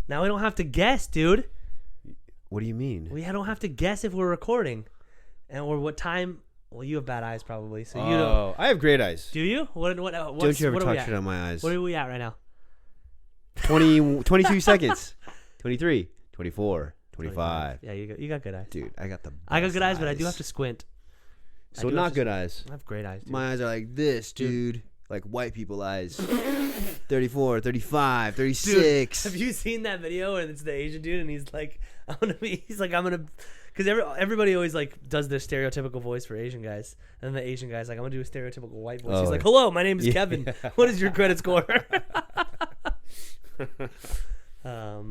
Now we don't have to guess, dude. What do you mean? We don't have to guess if we're recording, or what time. Well, you have bad eyes probably, so you don't. Oh, I have great eyes. Do you? Don't you ever talk shit on my eyes? What are we at right now? 22 seconds. 23, 24, 25. Yeah, you got good eyes. Dude, I got good eyes, but I do have to squint. So not good eyes. I have great eyes, dude. My eyes are like this, dude. Like white people eyes. 34, 35, 36. Dude, have you seen that video? And it's the Asian dude, and he's like, I'm gonna, because everybody always like does their stereotypical voice for Asian guys, and then the Asian guy's like, I'm gonna do a stereotypical white voice. He's like, hello, my name is Kevin. What is your credit score? I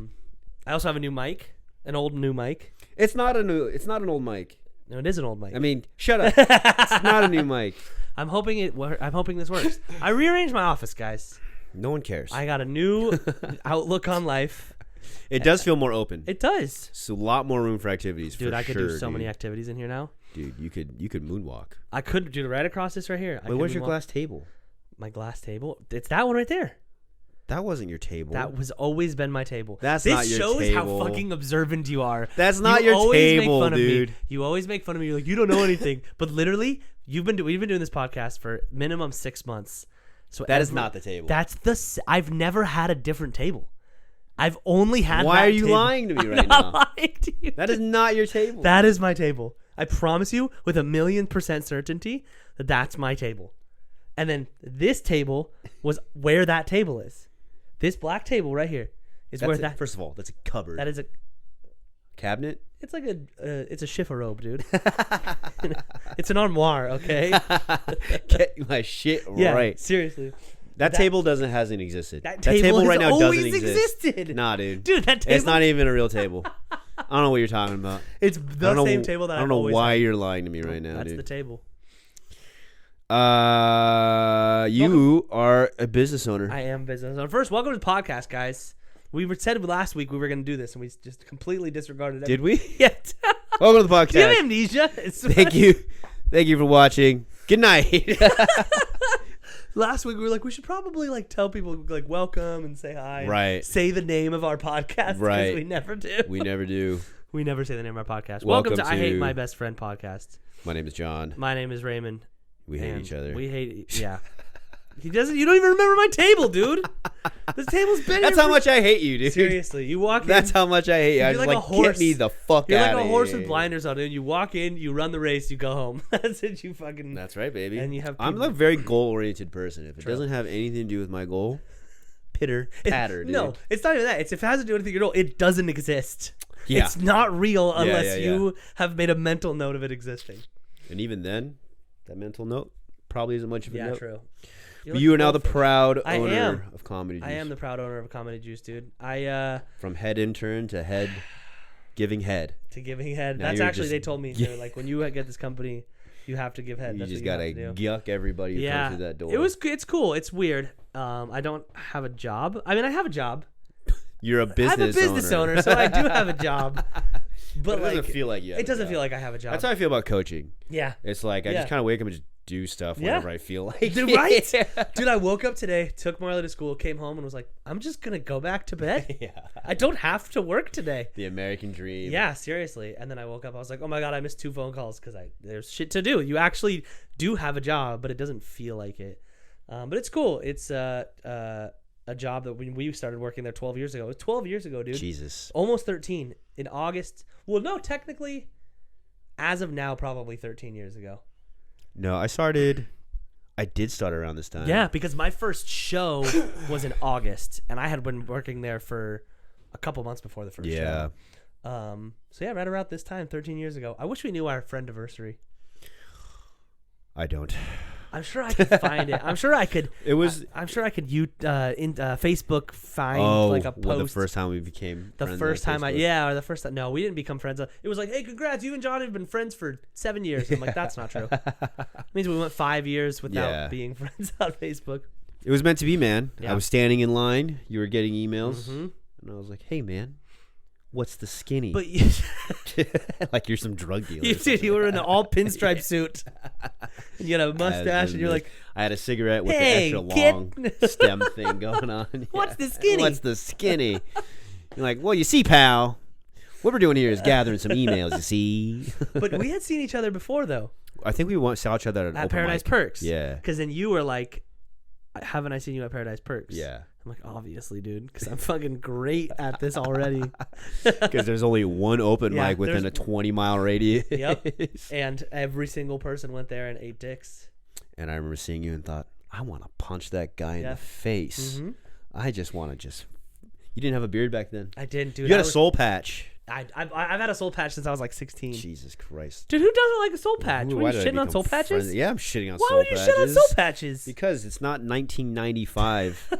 also have a new mic, an old new mic. It's not an old mic. No, it is an old mic. I mean, shut up. It's not a new mic. I'm hoping this works. I rearranged my office, guys. No one cares. I got a new outlook on life. It does feel more open. It does. It's a lot more room for activities. Dude, for I could sure, do so many activities in here now. Dude, you could moonwalk. I could do right across this right here. Wait, where's your glass table? My glass table? It's that one right there. That wasn't your table. That was always been my table. That's not your table. This shows how fucking observant you are. That's not your table, dude. You always make fun of me. You're like, you don't know anything. But literally, we've been doing this podcast for minimum 6 months. So that is not the table. I've never had a different table. I've only had. Why are you lying to me right now? I'm not lying to you. That is not your table. That is my table. I promise you, with 1,000,000% certainty, that that's my table. And then this table was where that table is. This black table right here is where that. First of all, that's a cupboard. That is a cabinet. It's like it's a chiffon, dude. It's an armoire, okay? Get my shit yeah, right. Seriously. That table hasn't existed. That table right now doesn't always exist. existed. Nah, dude. Dude, that table. It's not even a real table. I don't know what you're talking about. It's the same table that I don't know why you're lying to me right now, That's dude. the table. You are a business owner. I am a business owner. First, welcome to the podcast, guys. We said last week we were going to do this, and we just completely disregarded it. Did we? Yeah. Welcome to the podcast. Do you have amnesia? Thank you for watching. Good night. Last week we were like, we should probably like tell people like welcome and say hi. Right. Say the name of our podcast. Right. We never do. We never do. We never say the name of our podcast. Welcome to I Hate My Best Friend podcast. My name is John. My name is Raymond. We hate each other. We hate. Yeah. He doesn't. You don't even remember my table, dude. This table's been. That's how much I hate you, dude. Seriously, you walk in. That's how much I hate you. I You're was like a horse. Get me the fuck You're out of here. like a horse with blinders on, and you walk in, you run the race, you go home. That's it. You fucking. That's right, baby. And you have. I'm a very goal-oriented person. If it doesn't have anything to do with my goal, patter, dude. No, it's not even that. If it has to do with anything with your goal, it doesn't exist. Yeah. It's not real unless you have made a mental note of it existing. And even then, that mental note probably isn't much of a note. Yeah, true. But you are now the proud owner of Comedy Juice. I am the proud owner of Comedy Juice, dude. From head intern to head giving head. To giving head. Now That's actually, they told me, they're like, when you get this company, you have to give head. You just got to yuck everybody who comes through that door. It's cool. It's weird. I don't have a job. I mean, I have a job. You're a business owner. I'm a business owner, so I do have a job. But it doesn't feel like you have It doesn't feel like I have a job. That's how I feel about coaching. Yeah. It's like I just kind of wake up and just do stuff whenever I feel like it. Right? Dude, I woke up today, took Marley to school, came home, and was like, I'm just going to go back to bed. Yeah. I don't have to work today. The American dream. Yeah, seriously. And then I woke up, I was like, oh my God, I missed 2 phone calls because there's shit to do. You actually do have a job, but it doesn't feel like it. But it's cool. It's a job that when we started working there 12 years ago. It was 12 years ago, dude. Jesus. Almost 13 in August. Well, no, technically, as of now, probably 13 years ago. No, I did start around this time. Yeah, because my first show was in August, and I had been working there for a couple months before the first show. So yeah, right around this time, 13 years ago. I wish we knew our friend-iversary. I don't. I'm sure I could find it. I'm sure I could. It was. I'm sure I could. Facebook find like a post. The first time we became. The friends first time Facebook. or the first time. No, we didn't become friends. It was like, hey, congrats, you and John have been friends for 7 years. I'm like, that's not true. It means we went 5 years without being friends on Facebook. It was meant to be, man. Yeah. I was standing in line. You were getting emails, and I was like, hey, man. What's the skinny? But you, like you're some drug dealer. You were in an all pinstripe suit, and you had a mustache, and you're like, I had a cigarette with the extra long stem thing going on. What's the skinny? What's the skinny? You're like, well, you see, pal, what we're doing here is gathering some emails. You see. But we had seen each other before, though. I think we saw each other at Paradise Perks. Yeah. Because then you were like, haven't I seen you at Paradise Perks? Yeah. I'm like, obviously, dude, because I'm fucking great at this already. Because there's only one open mic within a 20-mile radius. Yep. And every single person went there and ate dicks. And I remember seeing you and thought, I want to punch that guy in the face. Mm-hmm. I just want to You didn't have a beard back then? I didn't, dude. You had a soul patch. I've had a soul patch since I was like 16. Jesus Christ. Dude, who doesn't like a soul patch? Ooh, what, are you shitting on soul patches? Yeah, I'm shitting on Why soul would you patches. shit on soul patches? Because it's not 1995.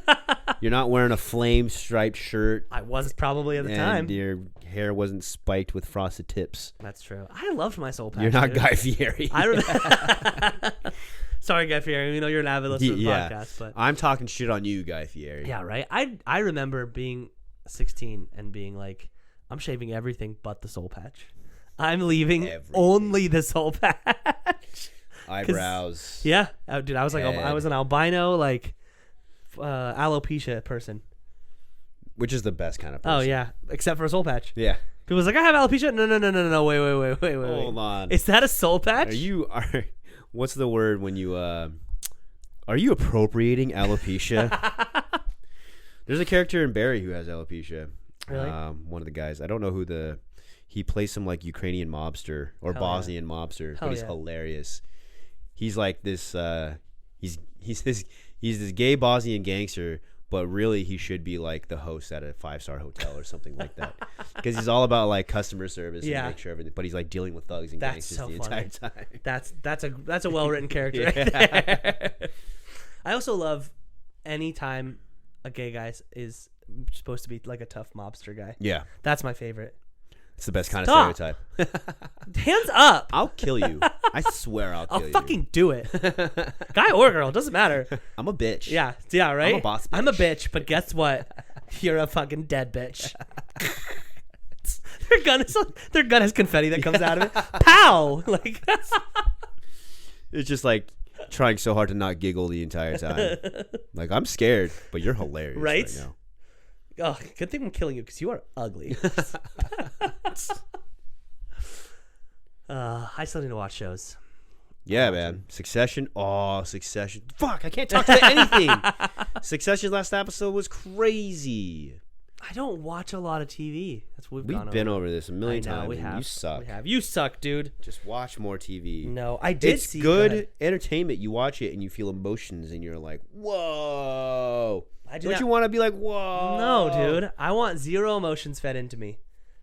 You're not wearing a flame striped shirt. I was probably at the time. And your hair wasn't spiked with frosted tips. That's true. I loved my soul patch. You're not dude. Guy Fieri. Sorry, Guy Fieri. We know you're an avid listener to the podcast, but I'm talking shit on you, Guy Fieri. Yeah, right. I remember being 16 and being like, I'm shaving everything but the soul patch. I'm leaving only the soul patch. Eyebrows. Yeah, dude. I was like, I was an albino alopecia person. Which is the best kind of person. Oh yeah, except for a soul patch. Yeah. People was like, I have alopecia. No. Wait. Hold on. Is that a soul patch? What's the word when you are you appropriating alopecia? There's a character in Barry who has alopecia. Really? One of the guys. I don't know who he plays some like Ukrainian mobster or Bosnian mobster, but he's hilarious. He's like this he's this gay Bosnian gangster, but really he should be like the host at a 5-star hotel or something like that. Because he's all about like customer service and make sure everything, but he's like dealing with thugs and gangsters the entire time. That's a well-written character right there. I also love any time a gay guy is supposed to be like a tough mobster guy. Yeah. That's my favorite. It's the best kind of stereotype. Hands up. I'll kill you. I swear I'll kill you. I'll fucking do it. Guy or girl, doesn't matter. I'm a bitch. Yeah, right? I'm a boss bitch. I'm a bitch, but guess what? You're a fucking dead bitch. Their gun has confetti that comes out of it. Pow! Like it's just like trying so hard to not giggle the entire time. Like, I'm scared, but you're hilarious right now. Oh, good thing I'm killing you because you are ugly. I still need to watch shows. Yeah, man. Succession. Oh, Succession. Fuck, I can't talk to anything. Succession's last episode was crazy. I don't watch a lot of TV. That's what we've been over this a million times. We have. You suck. We have. You suck, dude. Just watch more TV. No, I did see. It's good entertainment. You watch it and you feel emotions and you're like, whoa. Don't you want to be like, whoa? No, dude. I want zero emotions fed into me.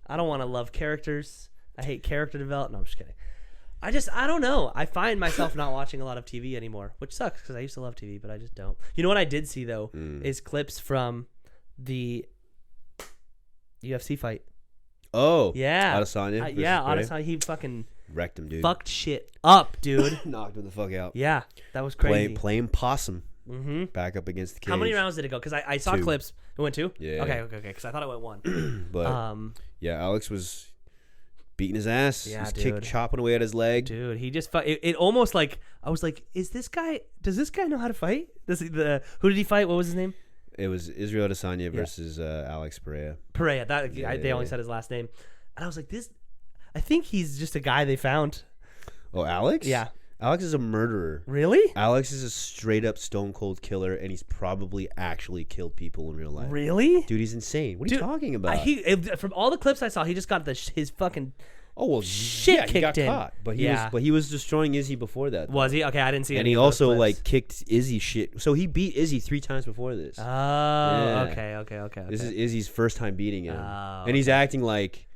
I don't want to love characters. I hate character development. No, I'm just kidding. I don't know. I find myself not watching a lot of TV anymore, which sucks because I used to love TV, but I just don't. You know what I did see, though, is clips from the UFC fight. Oh. Yeah. Adesanya. Adesanya. He fucking wrecked him, dude. Fucked shit up, dude. Knocked him the fuck out. Yeah. That was crazy. Playing possum. Mm-hmm. Back up against the cage. How many rounds did it go? Because I saw 2. clips. It went 2? Yeah. Okay. Because I thought it went 1. But yeah, Alex was beating his ass. Yeah, dude. Chopping away at his leg. Dude, he just it almost like I was like, does this guy know how to fight? Who did he fight? What was his name? It was Israel Adesanya versus Alex Pereira. They only said his last name, and I was like, I think he's just a guy they found. Oh, Alex? Yeah. Alex is a murderer. Really? Alex is a straight up stone cold killer, and he's probably actually killed people in real life. Really? Dude, he's insane. What are you talking about? From all the clips I saw, he just got his fucking shit kicked he got caught. But he was destroying Izzy before that. Though. Was he? Okay, I didn't see. And he also like kicked Izzy shit. So he beat Izzy 3 times before this. Oh, yeah. Okay. This is Izzy's first time beating him, and he's acting like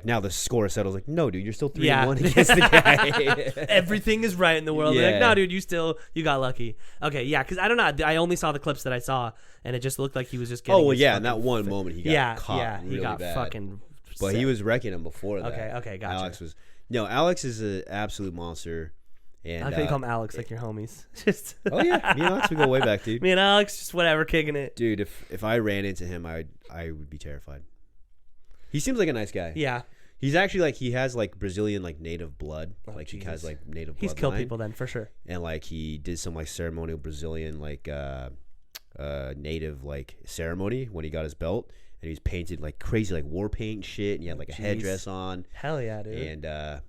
now the score settles. Like, no, dude, you're still 3-1 against the guy. Everything is right in the world. Yeah. Like, no, dude, you got lucky. Okay, yeah, because I don't know. I only saw the clips that I saw, and it just looked like he was just getting. Oh well, yeah. In that one moment, he got caught. Yeah, really he got bad. Fucking. But he was wrecking him before that. Okay, gotcha. Alex is an absolute monster. And I think call him Alex, like your homies. Just. Oh yeah, me and Alex, we go way back, dude. Me and Alex, just whatever, kicking it. Dude, if I ran into him, I would be terrified. He seems like a nice guy. Yeah. He's actually like he has like Brazilian like native blood. He has like native blood. He's killed people then for sure. And like he did some like ceremonial Brazilian like native like ceremony when he got his belt. and he was painted like crazy, like war paint and shit, and he had like a headdress on. Hell yeah, dude. And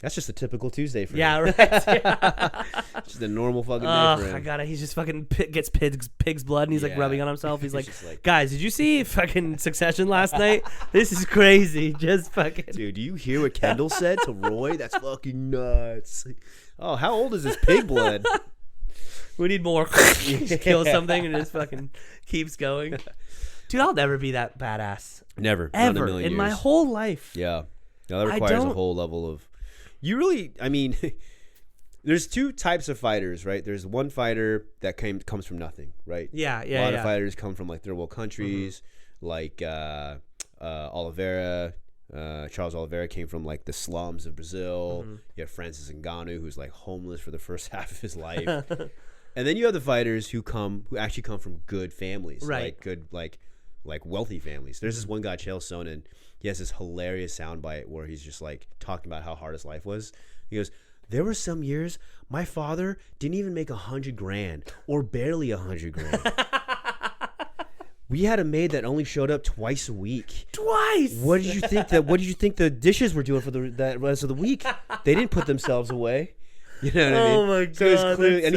that's just a typical Tuesday for him. Yeah, right. Yeah. Just a normal fucking day for him. I got it. He just fucking gets pig's blood, and he's like rubbing on himself. He's like, guys, did you see fucking Succession last night? This is crazy. Just fucking. Dude, do you hear what Kendall said to Roy? That's fucking nuts. Oh, how old is this pig blood? We need more. Just kill something and it just fucking keeps going. Dude, I'll never be that badass. Never. Ever. In my whole life. Yeah. No, that requires a whole level of... You really... I mean... There's two types of fighters, right? There's one fighter that comes from nothing, right? Yeah. A lot of fighters come from like third world countries, like Oliveira. Charles Oliveira came from like the slums of Brazil. You have Francis Ngannou, who's like homeless for the first half of his life. And then you have the fighters who actually come from good families, right? Like good, like wealthy families. There's this one guy, Chael Sonnen. He has this hilarious soundbite where he's just like talking about how hard his life was. He goes, "There were some years my father didn't even make $100,000 or barely $100,000. We had a maid that only showed up twice a week. Twice. What did you think the dishes were doing for that rest of the week? They didn't put themselves away." You know what I mean? Oh my god! So it's clearly, and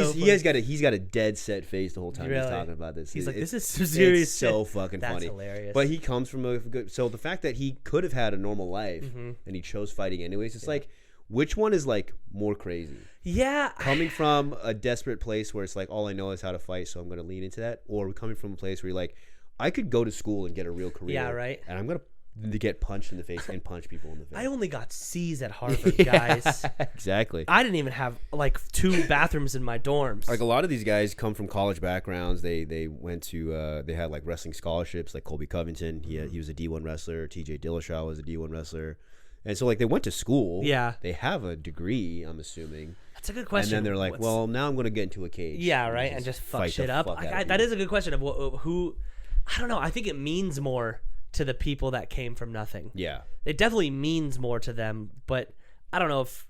he's got a dead set face the whole time he's talking about this. He's like, "This is so serious." It's so fucking That's funny. Hilarious. But he comes from a good. So the fact that he could have had a normal life and he chose fighting anyways, it's like, which one is like more crazy? Yeah. Coming from a desperate place where it's like, all I know is how to fight, so I'm going to lean into that, or coming from a place where you're like, I could go to school and get a real career. Yeah, right. And I'm going to get punched in the face and punch people in the face. I only got C's at Harvard, guys. Exactly. I didn't even have like 2 bathrooms in my dorms. Like a lot of these guys come from college backgrounds. They went to they had like wrestling scholarships, like Colby Covington. He was a D1 wrestler. TJ Dillashaw was a D1 wrestler. And so like they went to school. Yeah. They have a degree, I'm assuming. That's a good question. And then they're like, well, now I'm going to get into a cage. Yeah, right. And just fuck shit up. That is a good question of who. I don't know. I think it means more to the people that came from nothing. Yeah. It definitely means more to them, but I don't know if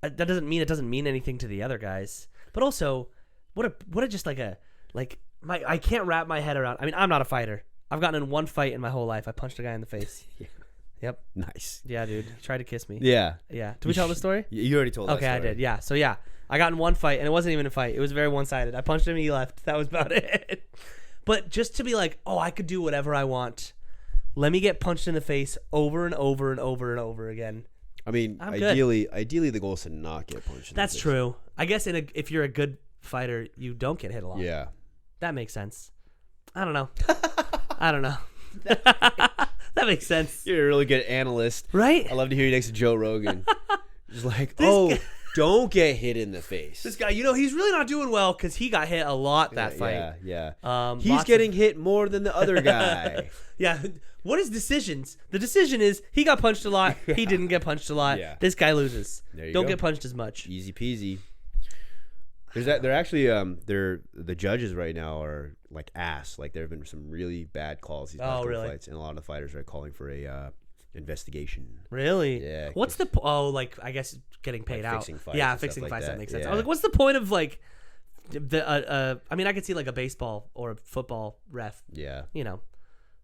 that doesn't mean it doesn't mean anything to the other guys. But also, what a just like a like my I can't wrap my head around. I mean, I'm not a fighter. I've gotten in one fight in my whole life. I punched a guy in the face. Yeah. Yep. Nice. Yeah, dude. He tried to kiss me. Yeah. Yeah. Did we tell the story? You already told. Okay, I did. Yeah. So yeah, I got in one fight, and it wasn't even a fight. It was very one-sided. I punched him, and he left. That was about it. But just to be like, oh, I could do whatever I want. Let me get punched in the face over and over and over and over again. I mean, ideally, the goal is to not get punched in the face. That's true. I guess if you're a good fighter, you don't get hit a lot. Yeah. That makes sense. I don't know. I don't know. That makes sense. You're a really good analyst. Right? I love to hear you next to Joe Rogan. Just like, don't get hit in the face. This guy, he's really not doing well because he got hit a lot that fight. Yeah. He's getting hit more than the other guy. Yeah. What is decisions? The decision is he got punched a lot. He didn't get punched a lot. Yeah. This guy loses. There you Don't go. get punched as much. Easy peasy. They're actually the judges right now are like ass. Like there have been some really bad calls these past couple fights, and a lot of the fighters are calling for a investigation. Really? Yeah. What's the I guess getting paid out. Fixing fights. Yeah, fixing fights. That makes sense. Yeah. I was like, what's the point of like the I mean, I could see like a baseball or a football ref. Yeah.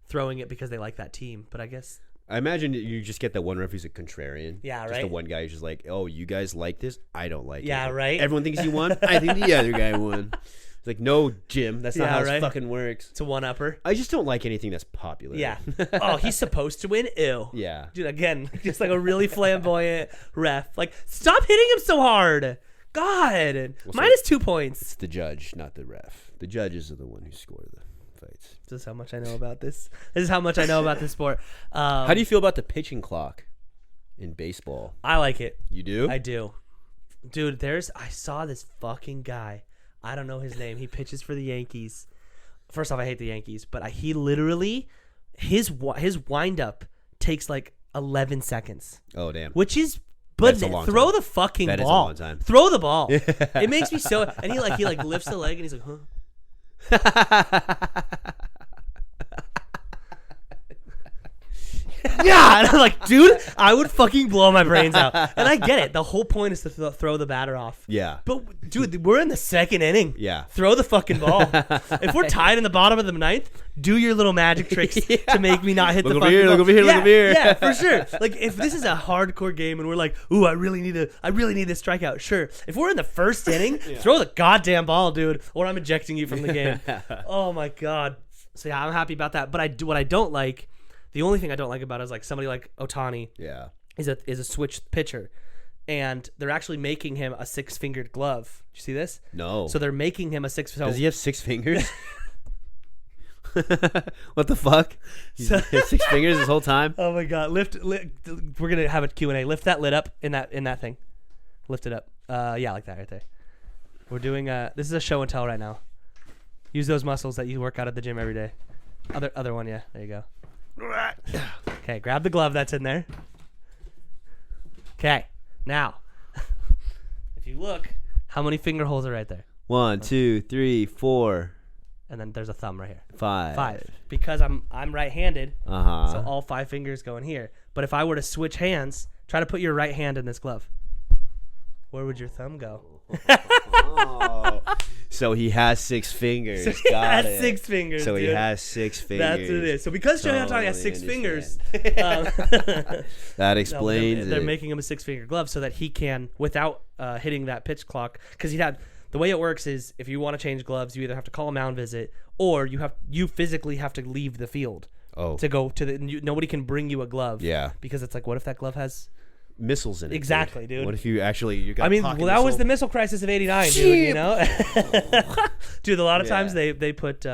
Throwing it because they like that team, but I guess. I imagine you just get that one ref who's a contrarian. Yeah, right. Just the one guy who's just like, oh, you guys like this? I don't like it. Yeah, right. Everyone thinks you won? I think the other guy won. It's like, no, Jim, that's not how this fucking works. It's a one-upper. I just don't like anything that's popular. Yeah. Oh, he's supposed to win? Ew. Yeah. Dude, again, just like a really flamboyant ref. Like, stop hitting him so hard. God. Minus 2 points. It's the judge, not the ref. The judges are the one who score the fights. This is how much I know about this. This is how much I know about this sport. How do you feel about the pitching clock in baseball? I like it. You do? I do. Dude, I saw this fucking guy. I don't know his name. He pitches for the Yankees. First off, I hate the Yankees, but he literally, his windup takes like 11 seconds. Oh, damn. Which is, but throw the fucking ball. That is a long time. Throw the ball. It makes me so, and he lifts the leg and he's like, huh? Yeah, and I'm like, dude, I would fucking blow my brains out. And I get it. The whole point is to throw the batter off. Yeah. But, dude, we're in the second inning. Yeah. Throw the fucking ball. If we're tied in the bottom of the ninth, do your little magic tricks to make me not hit the fucking ball. Look over here, look over here. Yeah, for sure. Like, if this is a hardcore game and we're like, ooh, I really need this strikeout, sure. If we're in the first inning, throw the goddamn ball, dude, or I'm ejecting you from the game. Oh, my God. So, yeah, I'm happy about that. But what I don't like, the only thing I don't like about it is like somebody like Ohtani is a switch pitcher. And they're actually making him a 6-fingered glove. Did you see this? No. So they're making him a 6. Does he have 6 fingers? What the fuck? He has 6 fingers this whole time? Oh my God! Lift. We're gonna have a Q&A. Lift that lid up in that thing. Lift it up. Yeah, like that right there. We're doing this is a show and tell right now. Use those muscles that you work out at the gym every day. Other one, yeah. There you go. Okay, grab the glove that's in there. Okay, now, if you look, how many finger holes are right there? 1, 2, 3, 4. And then there's a thumb right here. 5. Because I'm right-handed, Uh-huh. so all 5 fingers go in here. But if I were to switch hands, try to put your right hand in this glove. Where would your thumb go? Oh. So he has 6 fingers. So he has 6 fingers. So dude. he has 6 fingers. That's what it is. So because Shohei Ohtani has 6 fingers, that explains they're it. making him a 6-finger glove so that he can, without hitting that pitch clock, because the way it works is if you want to change gloves, you either have to call a mound visit or you physically have to leave the field to go to nobody can bring you a glove. Yeah. Because it's like, what if that glove has missiles in it? Exactly, dude. What if you actually got I mean, a pocket that missile? was the missile crisis of '89, dude. You know, dude. A lot of times they put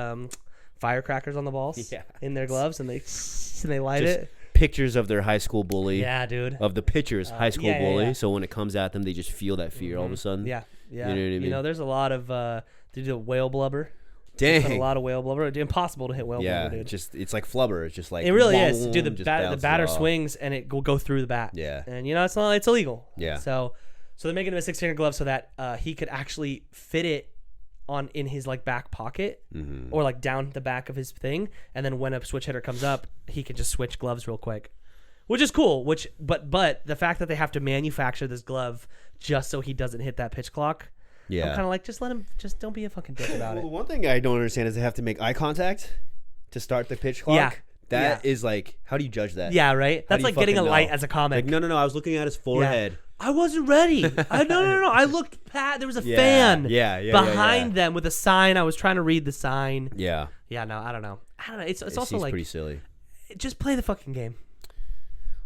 firecrackers on the balls in their gloves and they light Just it. Pictures of their high school bully. Yeah, dude. Of the pitcher's high school bully. Yeah. So when it comes at them, they just feel that fear all of a sudden. Yeah. You know what I mean? You know, there's a lot of they do whale blubber. Dang. They put a lot of whale blubber. It's impossible to hit whale blubber, dude. It's like flubber. It's just like it really boom, is. Dude, the batter swings and it will go through the bat. Yeah. And you know it's illegal. Yeah. So they're making him a 6-finger glove so that he could actually fit it in his like back pocket or like down the back of his thing, and then when a switch hitter comes up, he can just switch gloves real quick. Which is cool. But the fact that they have to manufacture this glove just so he doesn't hit that pitch clock. Yeah. I'm kind of like, just don't be a fucking dick about it. One thing I don't understand is they have to make eye contact to start the pitch clock. Yeah. That is like, how do you judge that? Yeah, right? That's like getting a light as a comic. Like, no. I was looking at his forehead. Yeah. I wasn't ready. No. I looked there was a fan behind them with a sign. I was trying to read the sign. Yeah. Yeah, no, I don't know. It's also like pretty silly. Just play the fucking game.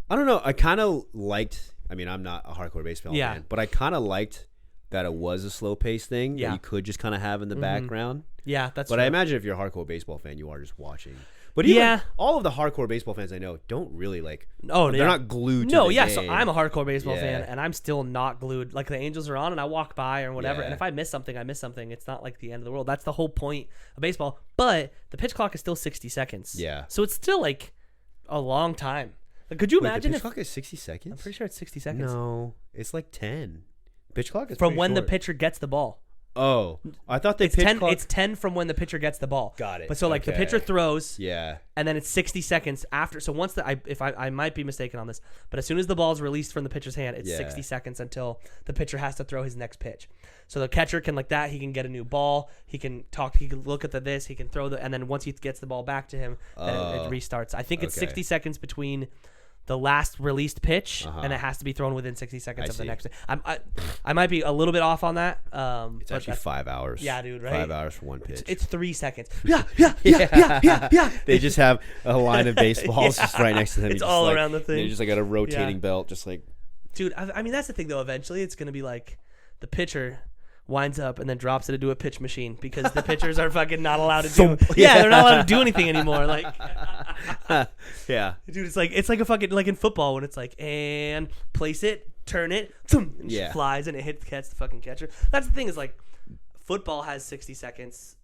I don't know. I kind of liked, I mean, I'm not a hardcore baseball fan, but I kind of liked that it was a slow paced thing that you could just kind of have in the background. Yeah, that's But true. I imagine if you're a hardcore baseball fan, you are just watching. But even all of the hardcore baseball fans I know don't really like. Oh, they're not glued to the game. So I'm a hardcore baseball fan, and I'm still not glued. Like the Angels are on, and I walk by or whatever. And if I miss something, I miss something. It's not like the end of the world. That's the whole point of baseball. But the pitch clock is still 60 seconds. Yeah. So it's still like a long time. Like, could you imagine the pitch clock is 60 seconds? I'm pretty sure it's 60 seconds. No, it's like 10. Pitch clock is from when short. the pitcher gets the ball. Oh, I thought it's 10. It's 10 from when the pitcher gets the ball. Got it. But so like the pitcher throws, and then it's 60 seconds after. So once I might be mistaken on this, but as soon as the ball is released from the pitcher's hand, it's 60 seconds until the pitcher has to throw his next pitch. So the catcher can he can get a new ball. He can look at this. He can throw and then once he gets the ball back to him, then it restarts. I think it's 60 seconds between the last released pitch, and it has to be thrown within 60 seconds of the next. I might be a little bit off on that. It's actually 5 hours. Yeah, dude, right? 5 hours for one pitch. It's 3 seconds. Yeah. They just have a line of baseballs just right next to them. It's all around the thing. They just got a rotating belt, just like. Dude, I mean that's the thing though. Eventually, it's gonna be like the pitcher winds up and then drops it into a pitch machine because the pitchers are fucking not allowed to do. They're not allowed to do anything anymore. Like, yeah, dude, it's like a fucking like in football when it's like and place it, turn it, and it flies and it catch the fucking catcher. That's the thing is like football has 60 seconds.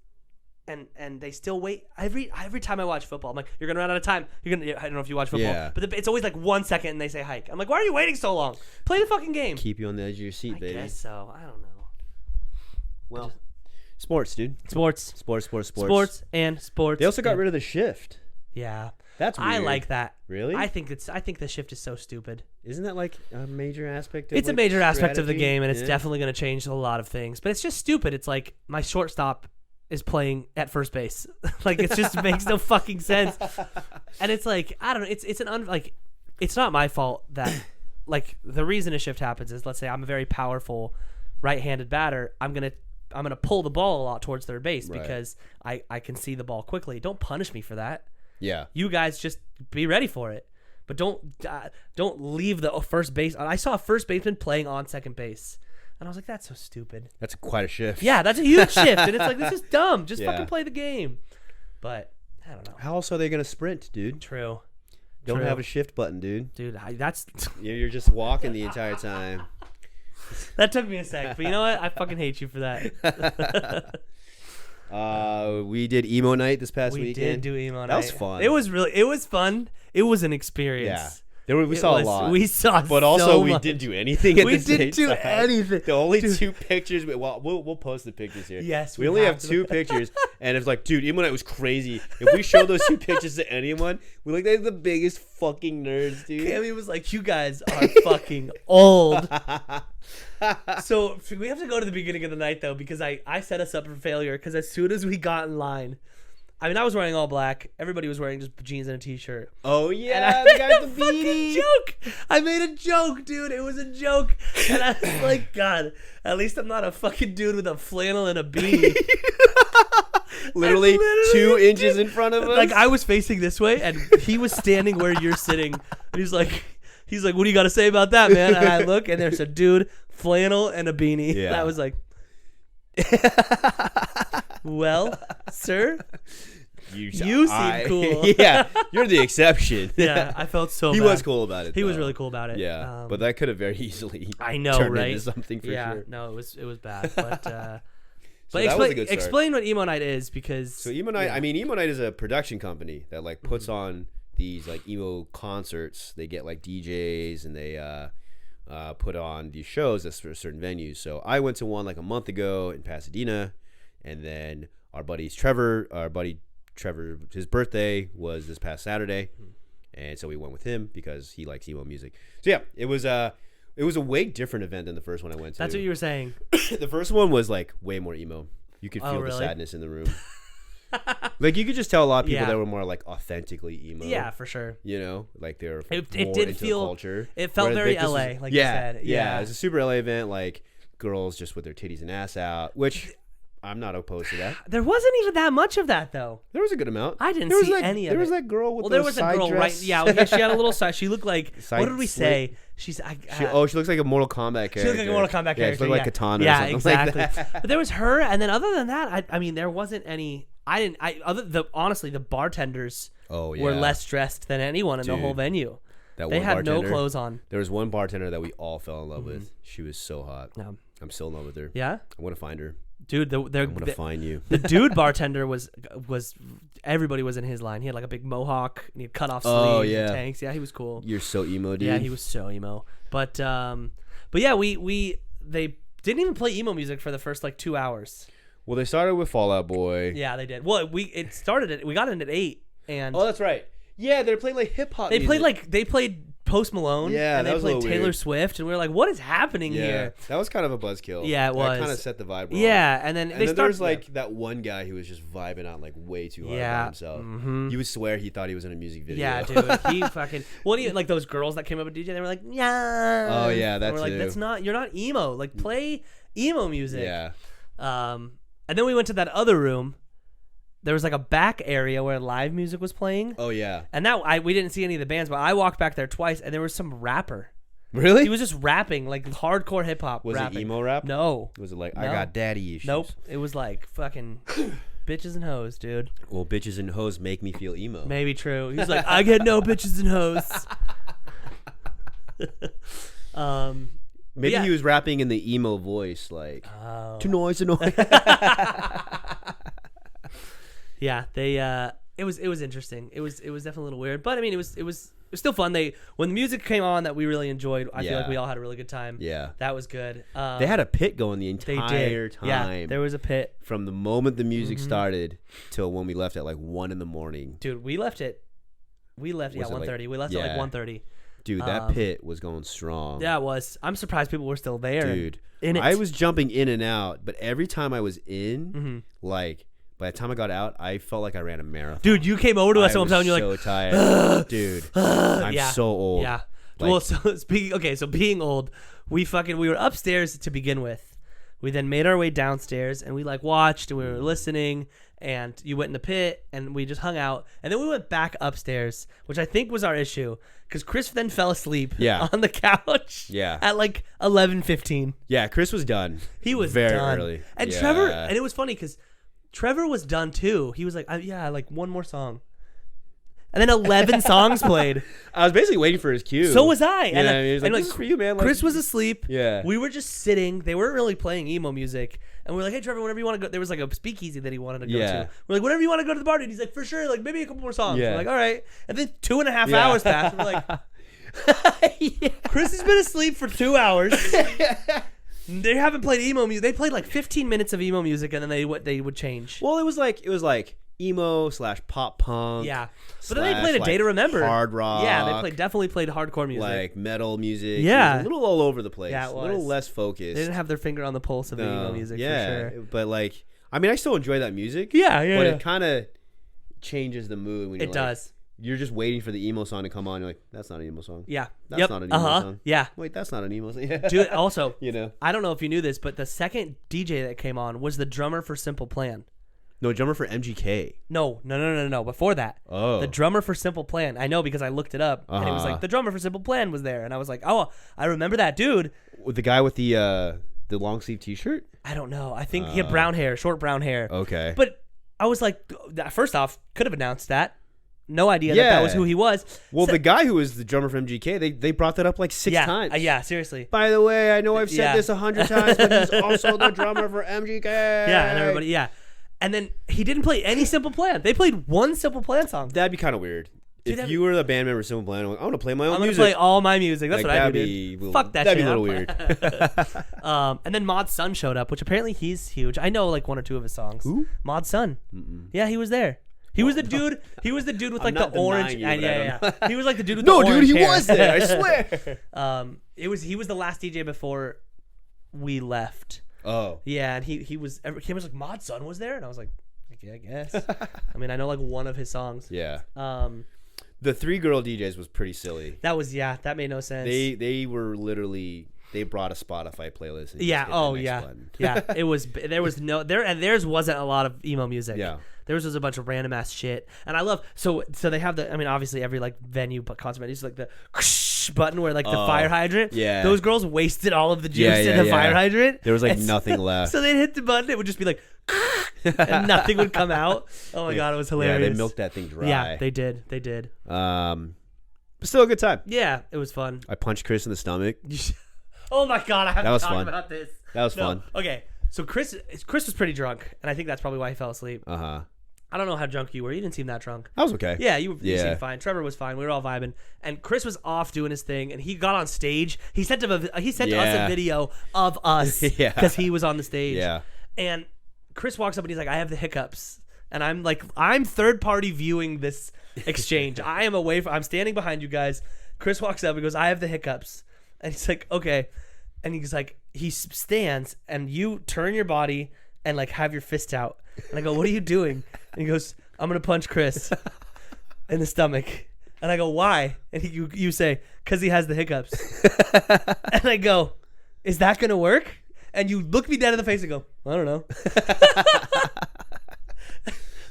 And they still wait every time I watch football. I'm like, you're gonna run out of time. I don't know if you watch football, but it's always like 1 second and they say hike. I'm like, why are you waiting so long? Play the fucking game. Keep you on the edge of your seat, baby. I guess so. I don't know. Well, sports, dude. Sports and sports. They also got rid of the shift. Yeah. That's weird. I like that. Really? I think the shift is so stupid. Isn't that like a major aspect of It's like a major aspect of the strategy? game, and it's definitely going to change a lot of things. But it's just stupid. It's like my shortstop is playing at first base. Like it just makes no fucking sense. And it's like, I don't know. It's not my fault that like the reason a shift happens is, let's say I'm a very powerful right-handed batter. I'm gonna pull the ball a lot towards third base because I can see the ball quickly. Don't punish me for that. Yeah. You guys just be ready for it. But don't leave the first base. I saw a first baseman playing on second base, and I was like, that's so stupid. That's quite a shift. Yeah, that's a huge shift, and it's like, this is dumb. Just fucking play the game. But I don't know. How else are they gonna sprint, dude? True. Don't have a shift button, dude. Dude, that's You're just walking the entire time. that took me a sec, but you know what? I fucking hate you for that. We did Emo Night this past weekend. We did do Emo Night. That was fun. It was fun. It was an experience. Yeah. We saw a lot. We saw but also so we much. didn't do anything at We the same didn't do time. anything. The only two pictures, we'll post the pictures here. Yes, we only have two pictures, and it's like, dude, Emo Night was crazy. If we show those two pictures to anyone, we look like the biggest fucking nerds, dude. Cammy was like, you guys are fucking old. So we have to go to the beginning of the night, though, because I set us up for failure, because as soon as we got in line, I mean, I was wearing all black. Everybody was wearing just jeans and a t-shirt. Oh, yeah. And I The guy made with a the beanie. fucking joke. I made a joke, dude. It was a joke. And I was like, God, at least I'm not a fucking dude with a flannel and a beanie. literally 2 inches in front of us. Like, I was facing this way, and he was standing where you're sitting. And he's like, what do you got to say about that, man? And I look, and there's a dude, flannel and a beanie. Yeah. And I was like, well, sir, you seem cool. Yeah, you're the exception. Yeah, I felt so He bad. was cool about it. He was though. really cool about it. Yeah, but that could have very easily I know, turned right? into something for yeah, sure. no, it was bad. But So but that was a good start. explain what Emo Night is, because So Emo Night, I mean, Emo Night is a production company that like puts Mm-hmm. on these like emo concerts. They get like DJs and they put on these shows at certain venues. So I went to one like a month ago in Pasadena, and then our buddy Trevor, his birthday was this past Saturday, and so we went with him because he likes emo music. So yeah, it was a way different event than the first one I went to. that's what you were saying. The first one was like way more emo. You could feel the sadness in the room. Like you could just tell a lot of people that were more like authentically emo. Yeah, for sure. You know, like they're It more did into feel the culture. It felt very LA, like you said. Yeah, it was a super LA event. Like girls just with their titties and ass out, which I'm not opposed to that. There wasn't even that much of that, though. There was a good amount. I didn't there was see like, any of it. There was that girl with well, the there was side a girl, dress. right? Yeah, she had a little side. She looked like, Side what did we say? She's she looks like a Mortal Kombat character. She looked like a Mortal Kombat character. Yeah, she looked like Katana yeah, or something exactly. like that. But there was her, and then other than that, I mean, there wasn't any. Honestly, the bartenders were less dressed than anyone in the whole venue. They had no clothes on. There was one bartender that we all fell in love with. She was so hot. Yeah. I'm still in love with her. Yeah? I want to find her. Dude, I'm going to find you. The dude bartender was everybody was in his line. He had like a big mohawk and he had cut off sleeves and tanks. Yeah, he was cool. You're so emo, dude. Yeah, he was so emo. But yeah, they didn't even play emo music for the first like 2 hours. Well, they started with Fall Out Boy. Yeah, they did. Well, we got in at 8, and that's right. Yeah, they played like hip hop. They played Post Malone. Yeah, and that they was a played little Taylor weird. Swift, and we were like, "What is happening here?" That was kind of a buzzkill. Yeah, it was. That kind of set the vibe wrong. Yeah, and then there was like that one guy who was just vibing out like way too hard by himself. Mm-hmm. You would swear he thought he was in a music video. Yeah, dude, he fucking. What do you like? Those girls that came up with DJ, they were like, "Yeah." Oh yeah, that's we're like, "That's not. You're not emo. Like, play emo music." Yeah. And then we went to that other room. There was like a back area where live music was playing. Oh yeah. And we didn't see any of the bands, but I walked back there twice, and there was some rapper. Really? He was just rapping, like hardcore hip hop. Was rapping. it emo rap? No. Was it like No. I got daddy issues? Nope. It was like fucking bitches and hoes, dude. Well, bitches and hoes make me feel emo. Maybe true. He was like, I get no bitches and hoes. Maybe yeah. he was rapping in the emo voice, like to noise. Yeah, it was interesting. It was definitely a little weird, but I mean, it was still fun. When the music came on that we really enjoyed, I feel like we all had a really good time. Yeah, that was good. They had a pit going the entire time. Yeah, there was a pit from the moment the music started till when we left at like 1 a.m. Dude, we left at We left, Was it 1:30. We left at like 1:30. Dude, that pit was going strong. Yeah, it was. I'm surprised people were still there. Dude, in it. I was jumping in and out, but every time I was in, like, by the time I got out, I felt like I ran a marathon. Dude, you came over to us and I'm so like, tired. Dude, I'm so old. Yeah. Like, well, so being old, we were upstairs to begin with. We then made our way downstairs and we like watched and we were listening, and you went in the pit and we just hung out, and then we went back upstairs, which I think was our issue because Chris then fell asleep on the couch at like 11:15. Yeah, Chris was done. He was very done. early. And Trevor, and it was funny because Trevor was done too. He was like, like one more song. And then 11 songs played. I was basically waiting for his cue. So was I. And he was like, this is for you, man. Like, Chris was asleep. Yeah. We were just sitting. They weren't really playing emo music. And we were like, hey, Trevor, whenever you want to go. There was like a speakeasy that he wanted to go to. We're like, whenever you want to go to the party. And he's like, for sure. Like, maybe a couple more songs. Yeah. We're like, all right. And then 2.5 hours passed. We're like, Chris has been asleep for 2 hours. They haven't played emo music. They played like 15 minutes of emo music, and then they would change. Well, it was like emo / pop punk. Yeah. But then they played A Day to Remember. Hard rock. Yeah, they definitely played hardcore music. Like metal music. Yeah. It was a little all over the place. Yeah, it was. A little less focused. They didn't have their finger on the pulse of the emo music, for sure. But like, I mean, I still enjoy that music. Yeah. But it kind of changes the mood when it does. You're just waiting for the emo song to come on. You're like, that's not an emo song. Yeah. That's not an emo song. Yeah. Wait, that's not an emo song. Yeah. Dude, also, I don't know if you knew this, but the second DJ that came on was the drummer for Simple Plan. No, drummer for MGK. No. Before that. Oh. The drummer for Simple Plan. I know because I looked it up. And it was like, the drummer for Simple Plan was there. And I was like, oh, I remember that dude. The guy with the long sleeve t-shirt? I don't know. I think he had brown hair, short brown hair. Okay. But I was like, first off, could have announced that. No idea that was who he was. Well, the guy who was the drummer for MGK, they brought that up like 6 times. Yeah, seriously. By the way, I know I've said this 100 times, but he's also the drummer for MGK. Yeah, and everybody, And then he didn't play any Simple Plan. They played one Simple Plan song. That'd be kind of weird. Dude, if you were the band member of Simple Plan, I'm going to play my own music. I'm going to play all my music. That's what I do. Fuck that shit. That'd be a little weird. And then Mod's son showed up, which apparently he's huge. I know like 1 or 2 of his songs. Who? Mod's son. Yeah, he was there. He was the dude. He was the dude with like the orange. He was like the dude with the orange. No, dude, he hair. was there. I swear. He was the last DJ before we left. Oh. Yeah, and he was like, Mod's son was there, and I was like, yeah, I guess. I mean, I know like 1 of his songs. Yeah. The 3 girl DJs was pretty silly. That made no sense. They were literally. They brought a Spotify playlist. And yeah. It was and theirs wasn't a lot of emo music. Yeah. Theirs was a bunch of random ass shit. And I love so they have the. I mean, obviously every like venue concert venue is like the button where like the fire hydrant. Yeah. Those girls wasted all of the juice in the fire hydrant. There was like nothing left. So they'd hit the button. It would just be like, and nothing would come out. Oh my god, it was hilarious. Yeah, they milked that thing dry. Yeah, they did. But still a good time. Yeah, it was fun. I punched Chris in the stomach. Oh my god, I have to talk fun. about this. That was fun. Okay, so Chris was pretty drunk, and I think that's probably why he fell asleep. I don't know how drunk you were. You didn't seem that drunk. I was okay. Yeah, you seemed fine. Trevor was fine. We were all vibing, and Chris was off doing his thing, and he got on stage. He sent to us a video of us because he was on the stage. Yeah, and Chris walks up and he's like, "I have the hiccups," and I'm like, "I'm third party viewing this exchange. I am I'm standing behind you guys." Chris walks up and goes, "I have the hiccups." And he's like, okay. And he's like, he stands and you turn your body and like have your fist out. And I go, what are you doing? And he goes, I'm going to punch Chris in the stomach. And I go, why? And you say, because he has the hiccups. And I go, is that going to work? And you look me dead in the face and go, I don't know.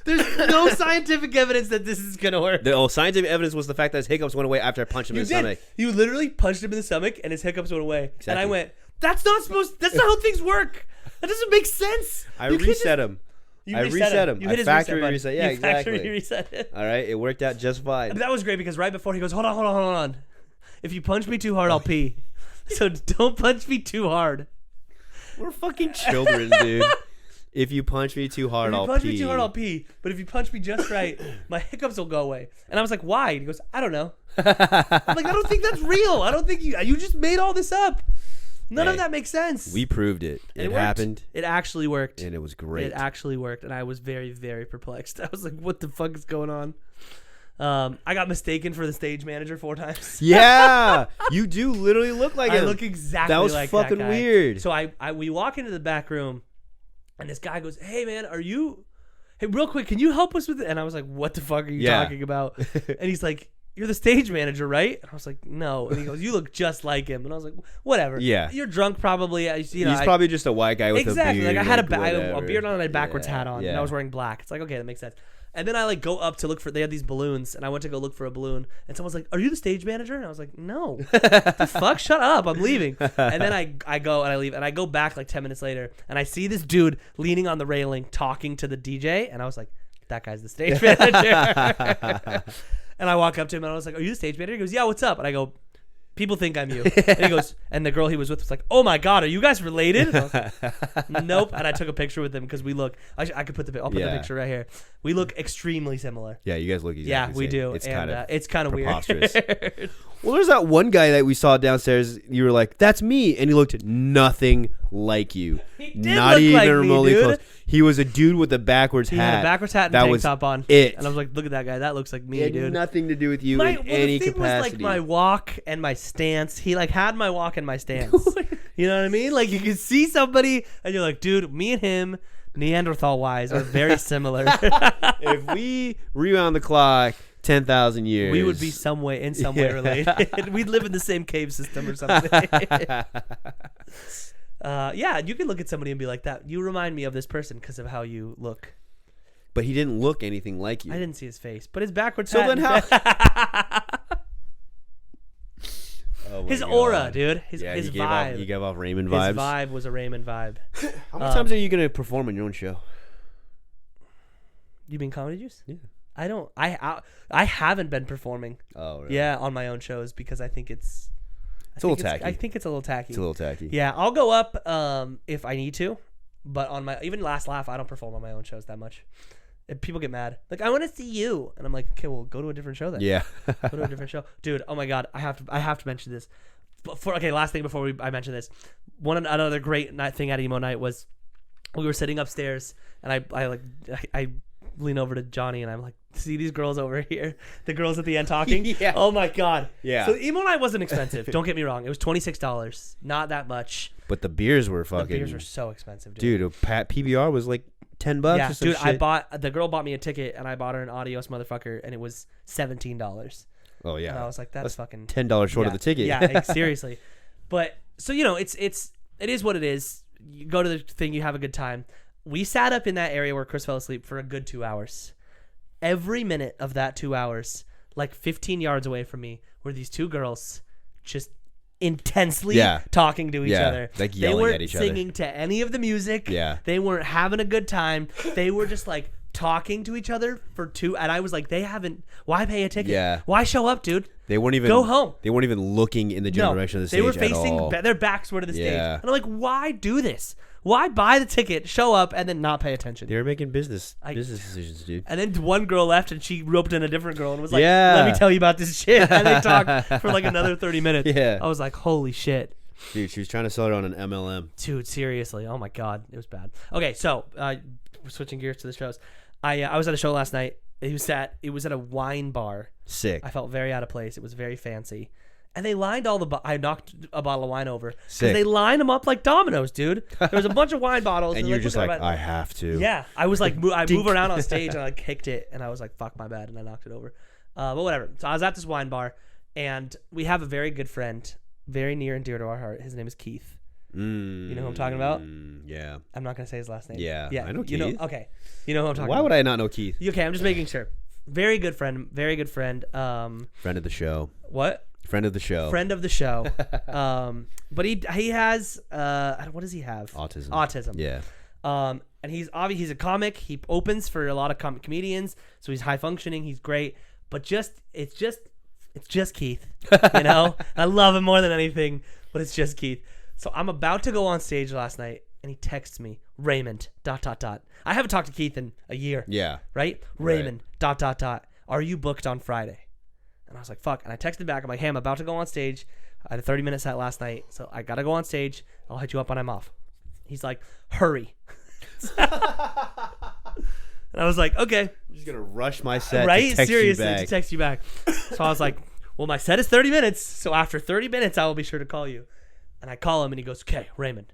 There's no scientific evidence that this is going to work. The scientific evidence was the fact that his hiccups went away after I punched him in the stomach. You literally punched him in the stomach and his hiccups went away. Exactly. And I went, that's not how things work. That doesn't make sense. I reset him. I reset him. You hit his factory reset. Yeah, exactly. Factory reset it. All right, it worked out just fine. And that was great because right before he goes, hold on. If you punch me too hard, I'll pee. So don't punch me too hard. We're fucking children, dude. If you punch me too hard, I'll pee. If you punch me too hard, I'll pee. But if you punch me just right, my hiccups will go away. And I was like, why? And he goes, I don't know. I'm like, I don't think that's real. I don't think you just made all this up. None of that makes sense. We proved it. It happened. It actually worked. And it was great. It actually worked. And I was very, very perplexed. I was like, what the fuck is going on? I got mistaken for the stage manager 4 times. Yeah, you do literally look like him. I look exactly like that guy. That was fucking weird. So we walk into the back room, and this guy goes, "Hey man, hey, real quick, can you help us with it?" And I was like, "What the fuck are you talking about?" And he's like, "You're the stage manager, right?" And I was like, "No." And he goes, "You look just like him." And I was like, "Whatever. Yeah. You're drunk probably." He's probably just a white guy with a beard. Like I had a beard on and a backwards hat on, yeah. and I was wearing black. It's like, okay, that makes sense. And then I like go up to look for. They had these balloons, and I went to go look for a balloon, and someone's like, "Are you the stage manager?" And I was like, "No." The fuck? Shut up! I'm leaving. And then I go and I leave, and I go back like 10 minutes later, and I see this dude leaning on the railing talking to the DJ, and I was like, "That guy's the stage manager." And I walk up to him, and I was like, "Are you the stage manager?" He goes, "Yeah, what's up?" And I go, "People think I'm you." And he goes, and the girl he was with was like, "Oh my god, are you guys related?" And I was like, "Nope." And I took a picture with him because we look. I could put I'll put the picture right here. We look extremely similar. Yeah, you guys look exactly the we same. do. It's kind of preposterous. weird. Well, there's that one guy that we saw downstairs. You were like, "That's me," and he looked nothing like you. He did not even like remotely me, close. He was a dude with a backwards hat. He had a backwards hat and tank top on. And I was like, "Look at that guy. That looks like me, it dude." Had nothing to do with you in any capacity. The thing was like my walk and my stance. He like had my walk and my stance. You know what I mean? Like you can see somebody and you're like, "Dude, me and him, Neanderthal wise, are very similar." If we rewound the clock 10,000 years, we would be in some way related. We'd live in the same cave system or something. Yeah, you can look at somebody and be like, "That you remind me of this person because of how you look." But he didn't look anything like you. I didn't see his face, but his backwards hat. So then how? His aura, dude. His vibe. He gave off Raymond vibes. His vibe was a Raymond vibe. How many times are you gonna perform on your own show? You mean Comedy Juice? Yeah. I don't. I haven't been performing. Oh, really? Yeah, on my own shows because I think it's a little tacky. I think it's a little tacky. It's a little tacky. Yeah, I'll go up if I need to, but on my even Last Laugh, I don't perform on my own shows that much. If people get mad, like I want to see you, and I'm like, okay, well, go to a different show then. Yeah, go to a different show, dude. Oh my god, I have to mention this. Last thing before I mention this, another great thing at Emo Night was we were sitting upstairs, and I lean over to Johnny, and I'm like, see these girls over here, the girls at the end talking. Yeah. Oh my god. Yeah. So Emo Night wasn't expensive. Don't get me wrong. It was $26. Not that much. But the beers were fucking. The beers were so expensive, dude. Dude, PBR was like $10. Yeah, or some dude. shit. The girl bought me a ticket, and I bought her an Adios motherfucker, and it was $17. Oh yeah. And I was like, that's fucking $10 short of the ticket. Yeah, like, seriously. But so it is what it is. You go to the thing, you have a good time. We sat up in that area where Chris fell asleep for a good 2 hours. Every minute of that 2 hours, like 15 yards away from me, were these two girls just intensely talking to each other. Like yelling at each other. They weren't singing to any of the music. Yeah. They weren't having a good time. They were just like talking to each other for and I was like, why pay a ticket? Yeah. Why show up, dude? They weren't even go home. They weren't even looking in the general direction of the stage. They were facing at all. Their backs were to the stage. And I'm like, why do this? Why buy the ticket, show up, and then not pay attention? They were making business decisions, dude. And then one girl left, and she roped in a different girl and was like, let me tell you about this shit. And they talked for like another 30 minutes. Yeah. I was like, holy shit. Dude, she was trying to sell it on an MLM. Dude, seriously. Oh, my God. It was bad. Okay, so switching gears to the shows. I was at a show last night. It was at a wine bar. Sick. I felt very out of place. It was very fancy. And they lined I knocked a bottle of wine over. Sick. They lined them up like dominoes, dude. There was a bunch of wine bottles. And you're just like, I have to. Yeah. I was like, I move around on stage and I kicked it. And I was like, fuck, my bad. And I knocked it over. But whatever. So I was at this wine bar. And we have a very good friend, very near and dear to our heart. His name is Keith. You know who I'm talking about? Yeah. I'm not going to say his last name. Yeah. I know Keith. You know, okay. You know who I'm talking about. Why would I not know Keith? Okay, I'm just making sure. Very good friend. Very good friend. Friend of the show. What? Friend of the show. Friend of the show. But he has what does he have? Autism. Yeah. And he's a comic. He opens for a lot of comedians, so he's high functioning. He's great, but it's just Keith. You know, I love him more than anything, but it's just Keith. So I'm about to go on stage last night, and he texts me, Raymond. ... I haven't talked to Keith in a year. Yeah. Right. Raymond. ... Are you booked on Friday? And I was like, fuck. And I texted back. I'm like, hey, I'm about to go on stage. I had a 30-minute set last night, so I got to go on stage. I'll hit you up when I'm off. He's like, hurry. And I was like, okay. I'm just going to rush my set right? to text Seriously, you back. to text you back. So I was like, well, my set is 30 minutes. So after 30 minutes, I will be sure to call you. And I call him and he goes, okay, Raymond.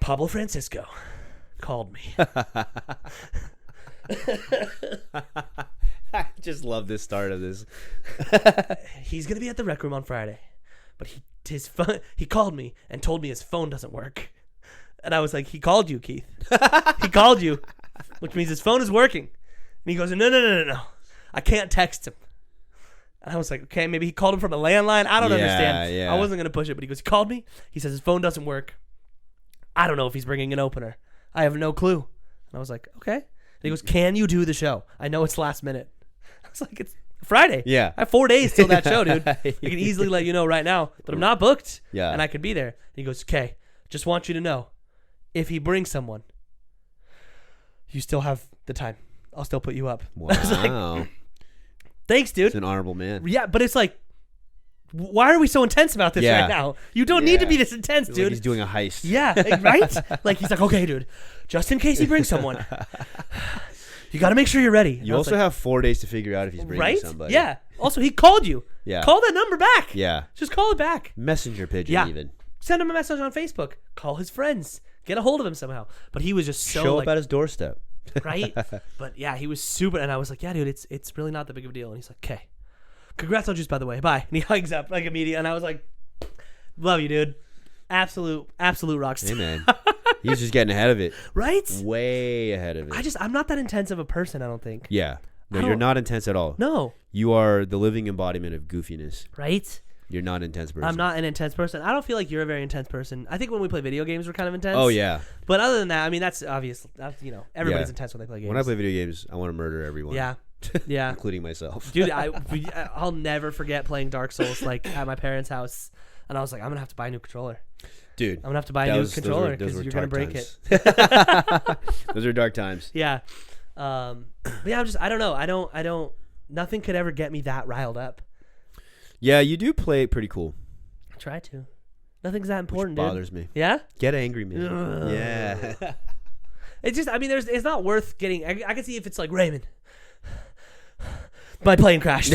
Pablo Francisco called me. I just love this start of this. He's going to be at the rec room on Friday. But he called me and told me his phone doesn't work. And I was like, he called you, Keith. He called you, which means his phone is working. And he goes, no. I can't text him. And I was like, okay, maybe he called him from a landline. I don't understand. Yeah. I wasn't going to push it, but he goes, he called me. He says his phone doesn't work. I don't know if he's bringing an opener. I have no clue. And I was like, okay. And he goes, can you do the show? I know it's last minute. I was like, it's Friday. Yeah. I have 4 days till that show, dude. I can easily let you know right now, but I'm not booked. Yeah. And I could be there. And he goes, okay, just want you to know, if he brings someone, you still have the time. I'll still put you up. Wow. I was like, thanks, dude. It's an honorable man. Yeah, but it's like, why are we so intense about this right now? You don't need to be this intense, dude. Like he's doing a heist. Yeah, right? Like, he's like, okay, dude, just in case he brings someone, you got to make sure you're ready. You also have 4 days to figure out if he's bringing somebody. Yeah. Also, he called you. Yeah. Call that number back. Yeah. Just call it back. Messenger pigeon even. Send him a message on Facebook. Call his friends. Get a hold of him somehow. But he was just so show up at his doorstep. Right? But yeah, he was super. And I was like, yeah, dude, it's really not that big of a deal. And he's like, okay. Congrats on Juice, by the way. Bye. And he hugs up like immediately. And I was like, love you, dude. Absolute rock star. Hey, man. He's just getting ahead of it. Right? Way ahead of it. I'm not that intense of a person, I don't think. Yeah. No, you're not intense at all. No. You are the living embodiment of goofiness. Right? You're not an intense person. I'm not an intense person. I don't feel like you're a very intense person. I think when we play video games, we're kind of intense. Oh, yeah. But other than that, I mean, that's obvious. That's, everybody's intense when they play games. When I play video games, I want to murder everyone. Yeah. Yeah. Including myself. Dude, I'll never forget playing Dark Souls like at my parents' house. And I was like, I'm going to have to buy a new controller. Dude. I'm going to have to buy a new controller because you're going to break times. it. Those are dark times. Yeah. But yeah, I don't know. Nothing could ever get me that riled up. Yeah, you do play pretty cool. I try to. Nothing's that important, Which bothers me. Yeah? Get angry, man. Ugh. Yeah. It's just, it's not worth getting. I can see if it's like, Raymond, my plane crashed.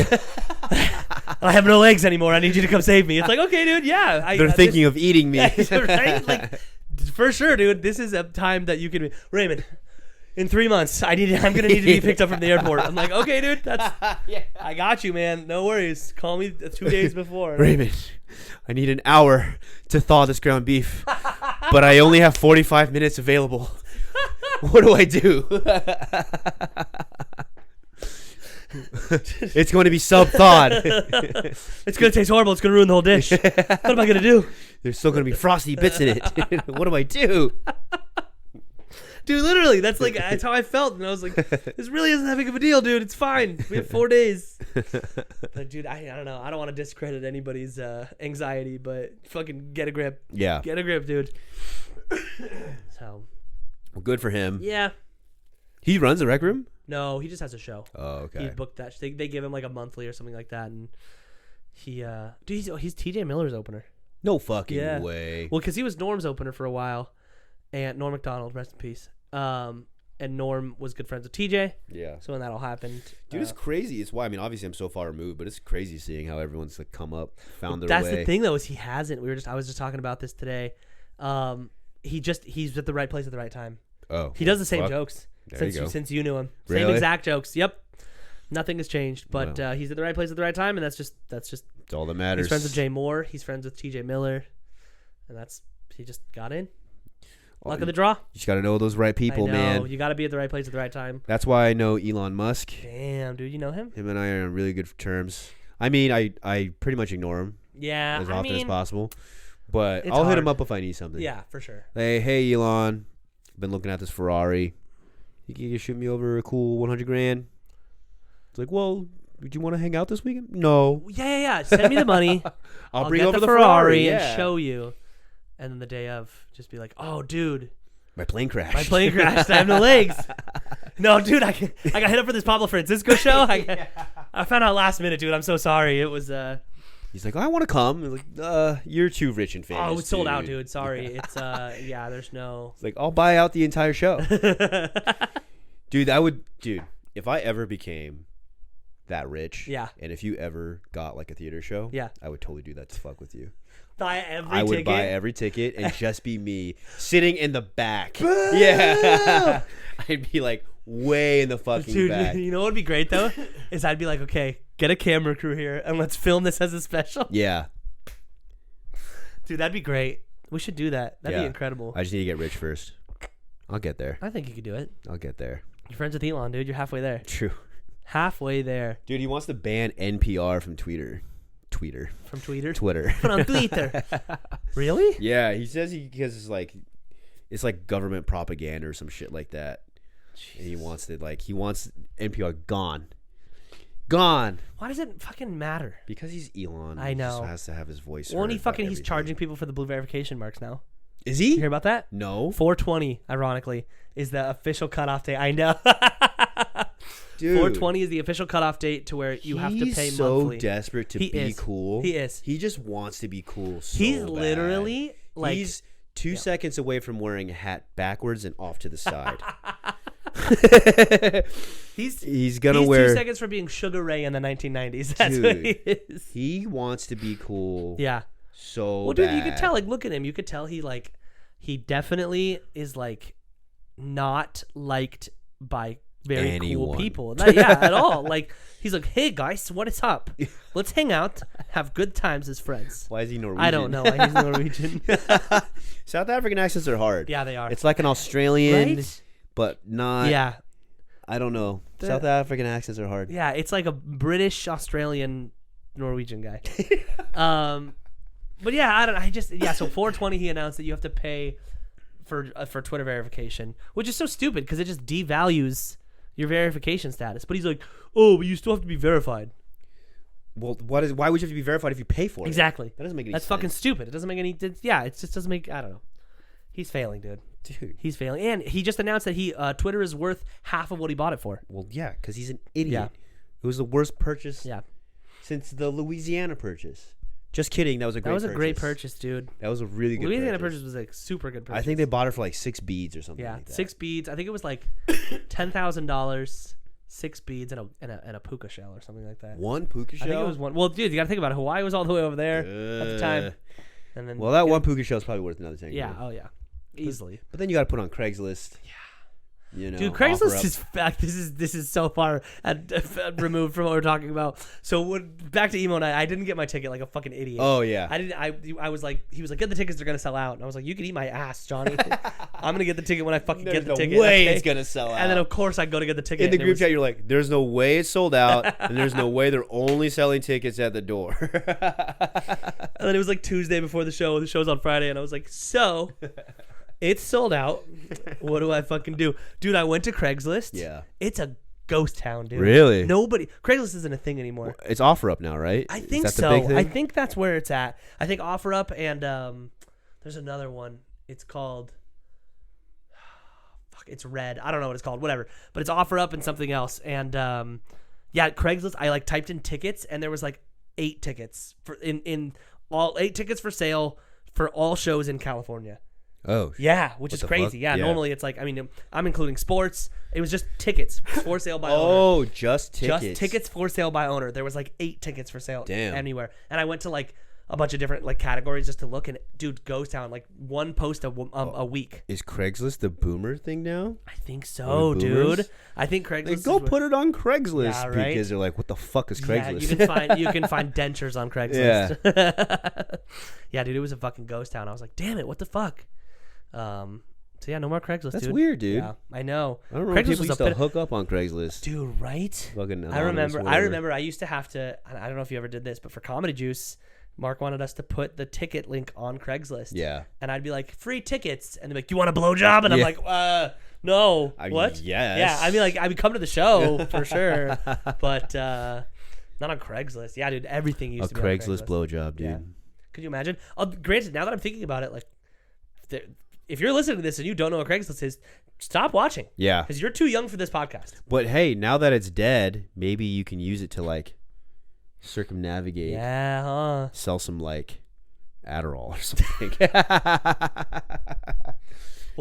I have no legs anymore. I need you to come save me. It's like, okay, dude, yeah. They're thinking of eating me. Right? Like, for sure, dude. This is a time that you can, Raymond, in 3 months, I'm gonna need to be picked up from the airport. I'm like, okay, dude, I got you, man. No worries. Call me 2 days before. Raymond, I need an hour to thaw this ground beef, but I only have 45 minutes available. What do I do? It's going to be sub-thawed. It's going to taste horrible. It's going to ruin the whole dish. What am I going to do? There's still going to be frosty bits in it. What do I do? Dude, literally, that's how I felt. And I was like, this really isn't that big of a deal, dude. It's fine. We have 4 days. But, dude, I don't know. I don't want to discredit anybody's anxiety, but fucking get a grip. Yeah. Get a grip, dude. So. Well, good for him. Yeah. He runs the rec room? No, he just has a show. Oh, okay. He booked that. They give him like a monthly or something like that, and he dude, he's TJ Miller's opener. No fucking way. Well, because he was Norm's opener for a while, and Norm Macdonald, rest in peace. And Norm was good friends with TJ. Yeah. So when that all happened, dude, it's crazy. It's why obviously I'm so far removed, but it's crazy seeing how everyone's like come up, found their way. That's the thing though, is he hasn't. I was just talking about this today. He's at the right place at the right time. Oh. He does the same jokes since you knew him. Really? Same exact jokes. Yep. Nothing has changed, but he's at the right place at the right time, and that's just it's all that matters. He's friends with Jay Moore. He's friends with TJ Miller, and he just got in. Luck of the draw. You just got to know those right people, man. You got to be at the right place at the right time. That's why I know Elon Musk. Damn, dude, you know him? Him and I are on really good terms. I mean, I pretty much ignore him. Yeah, as often as possible. But I'll hit him up if I need something. Yeah, for sure. Hey, Elon, been looking at this Ferrari. You can shoot me over a cool $100,000. It's like, well, would you want to hang out this weekend? No. Yeah. Send me the money. I'll bring over the Ferrari and show you. And then the day of, just be like, oh, dude. My plane crashed. I have no legs. No, dude, I got hit up for this Pablo Francisco show. I found out last minute, dude. I'm so sorry. It was... He's like, I want to come. I'm like, you're too rich and famous. Oh, it's sold out, dude. Sorry. It's, there's no... It's like, I'll buy out the entire show. Dude, if I ever became that rich, and if you ever got like a theater show, I would totally do that to fuck with you. I would buy every ticket and just be me sitting in the back. Yeah. I'd be like way in the fucking back. You know what would be great though? Is I'd be like, okay, get a camera crew here and let's film this as a special. Yeah. Dude, that'd be great. We should do that. That'd be incredible. I just need to get rich first. I'll get there. I think you could do it. I'll get there. You're friends with Elon, dude. You're halfway there. True. Halfway there. Dude, he wants to ban NPR from Twitter. From Twitter? Twitter. From Twitter. Really? Yeah, he says because it's like government propaganda or some shit like that. Jesus. And he wants NPR gone. Gone. Why does it fucking matter? Because he's Elon. I know. He just has to have his voice. Well, he's charging people for the blue verification marks now. Is he? You hear about that? No. 420, ironically, is the official cutoff date. I know. Dude, 420 is the official cutoff date to where you have to pay monthly. He's so desperate to be cool. He is. He just wants to be cool so He's bad. Literally like... He's 2 seconds away from wearing a hat backwards and off to the side. He's gonna wear... 2 seconds from being Sugar Ray in the 1990s. That's what he is. He wants to be cool. Yeah. So well, dude, you could tell. Like, look at him. You could tell he definitely is like not liked by very cool people. At all. Like, he's like, hey guys, what is up? Let's hang out, have good times as friends. Why is he Norwegian? I don't know. He's Norwegian. South African accents are hard. Yeah, they are. It's like an Australian, right? But not. Yeah. I don't know. South African accents are hard. Yeah, it's like a British Australian Norwegian guy. But yeah, so 420 he announced that you have to pay for Twitter verification, which is so stupid because it just devalues your verification status. But he's like, oh, but you still have to be verified. Well, why would you have to be verified if you pay for it? Exactly. That doesn't make any sense. That's fucking stupid. It doesn't make any... Yeah, it just doesn't make... I don't know. He's failing, dude. He's failing. And he just announced that Twitter is worth half of what he bought it for. Well, yeah, because he's an idiot. Yeah. It was the worst purchase since the Louisiana purchase. Just kidding. That was a great purchase, dude. That was a really good Louisiana purchase was like super good purchase. I think they bought it for like 6 beads or something like that. 6 beads. I think it was like $10,000, 6 beads, and a puka shell or something like that. One puka shell? I think it was one. Well, dude, you got to think about it. Hawaii was all the way over there at the time. And then that one puka shell is probably worth another $10. Yeah. Oh, yeah. Easily. But then you got to put on Craigslist. Yeah. You know, dude, Craigslist is fact. This is so far removed from what we're talking about. So back to Emo Night. I didn't get my ticket like a fucking idiot. Oh yeah. I was like, he was like, get the tickets. They're gonna sell out. And I was like, you can eat my ass, Johnny. I'm gonna get the ticket when I fucking get the ticket. There's no way it's gonna sell out. And then of course I go to get the ticket. In the group chat, you're like, there's no way it's sold out, and there's no way they're only selling tickets at the door. And then it was like Tuesday before the show. The show's on Friday, and I was like, so. It's sold out. What do I fucking do? Dude, I went to Craigslist. Yeah. It's a ghost town, dude. Really? Craigslist isn't a thing anymore. It's OfferUp now, right? I think so. I think that's where it's at. I think OfferUp and there's another one. It's called it's Red. I don't know what it's called. Whatever. But it's OfferUp and something else. And Craigslist, I like typed in tickets and there was like 8 tickets for in all 8 tickets for sale for all shows in California. Oh yeah, which is crazy. Yeah, normally it's like I'm including sports. It was just tickets for sale by owner. Oh, just tickets. Just tickets for sale by owner. There was like 8 tickets for sale anywhere, and I went to like a bunch of different like categories just to look. And dude, ghost town, like one post a week. Is Craigslist the boomer thing now? I think so, dude. I think Craigslist. Go put it on Craigslist because they're like, what the fuck is Craigslist? Yeah, you can find dentures on Craigslist. Yeah. Yeah, dude, it was a fucking ghost town. I was like, damn it, what the fuck. So yeah, no more Craigslist. That's dude. Weird, dude. Yeah, I know. I don't know. People used to hook up on Craigslist, dude. Right? Fucking I remember. I used to have to. I don't know if you ever did this, but for Comedy Juice, Mark wanted us to put the ticket link on Craigslist. Yeah. And I'd be like, free tickets, and they'd be like, do you want a blowjob? And I'm like, no. What? Yes. Yeah. I mean, like, I would come to the show for sure, but not on Craigslist. Yeah, dude. Everything used to be on Craigslist. Blowjob, dude. Yeah. Could you imagine? Granted, now that I'm thinking about it, like. If you're listening to this and you don't know what Craigslist is, stop watching. Yeah. Because you're too young for this podcast. But hey, now that it's dead, maybe you can use it to like circumnavigate. Yeah, huh? Sell some like Adderall or something.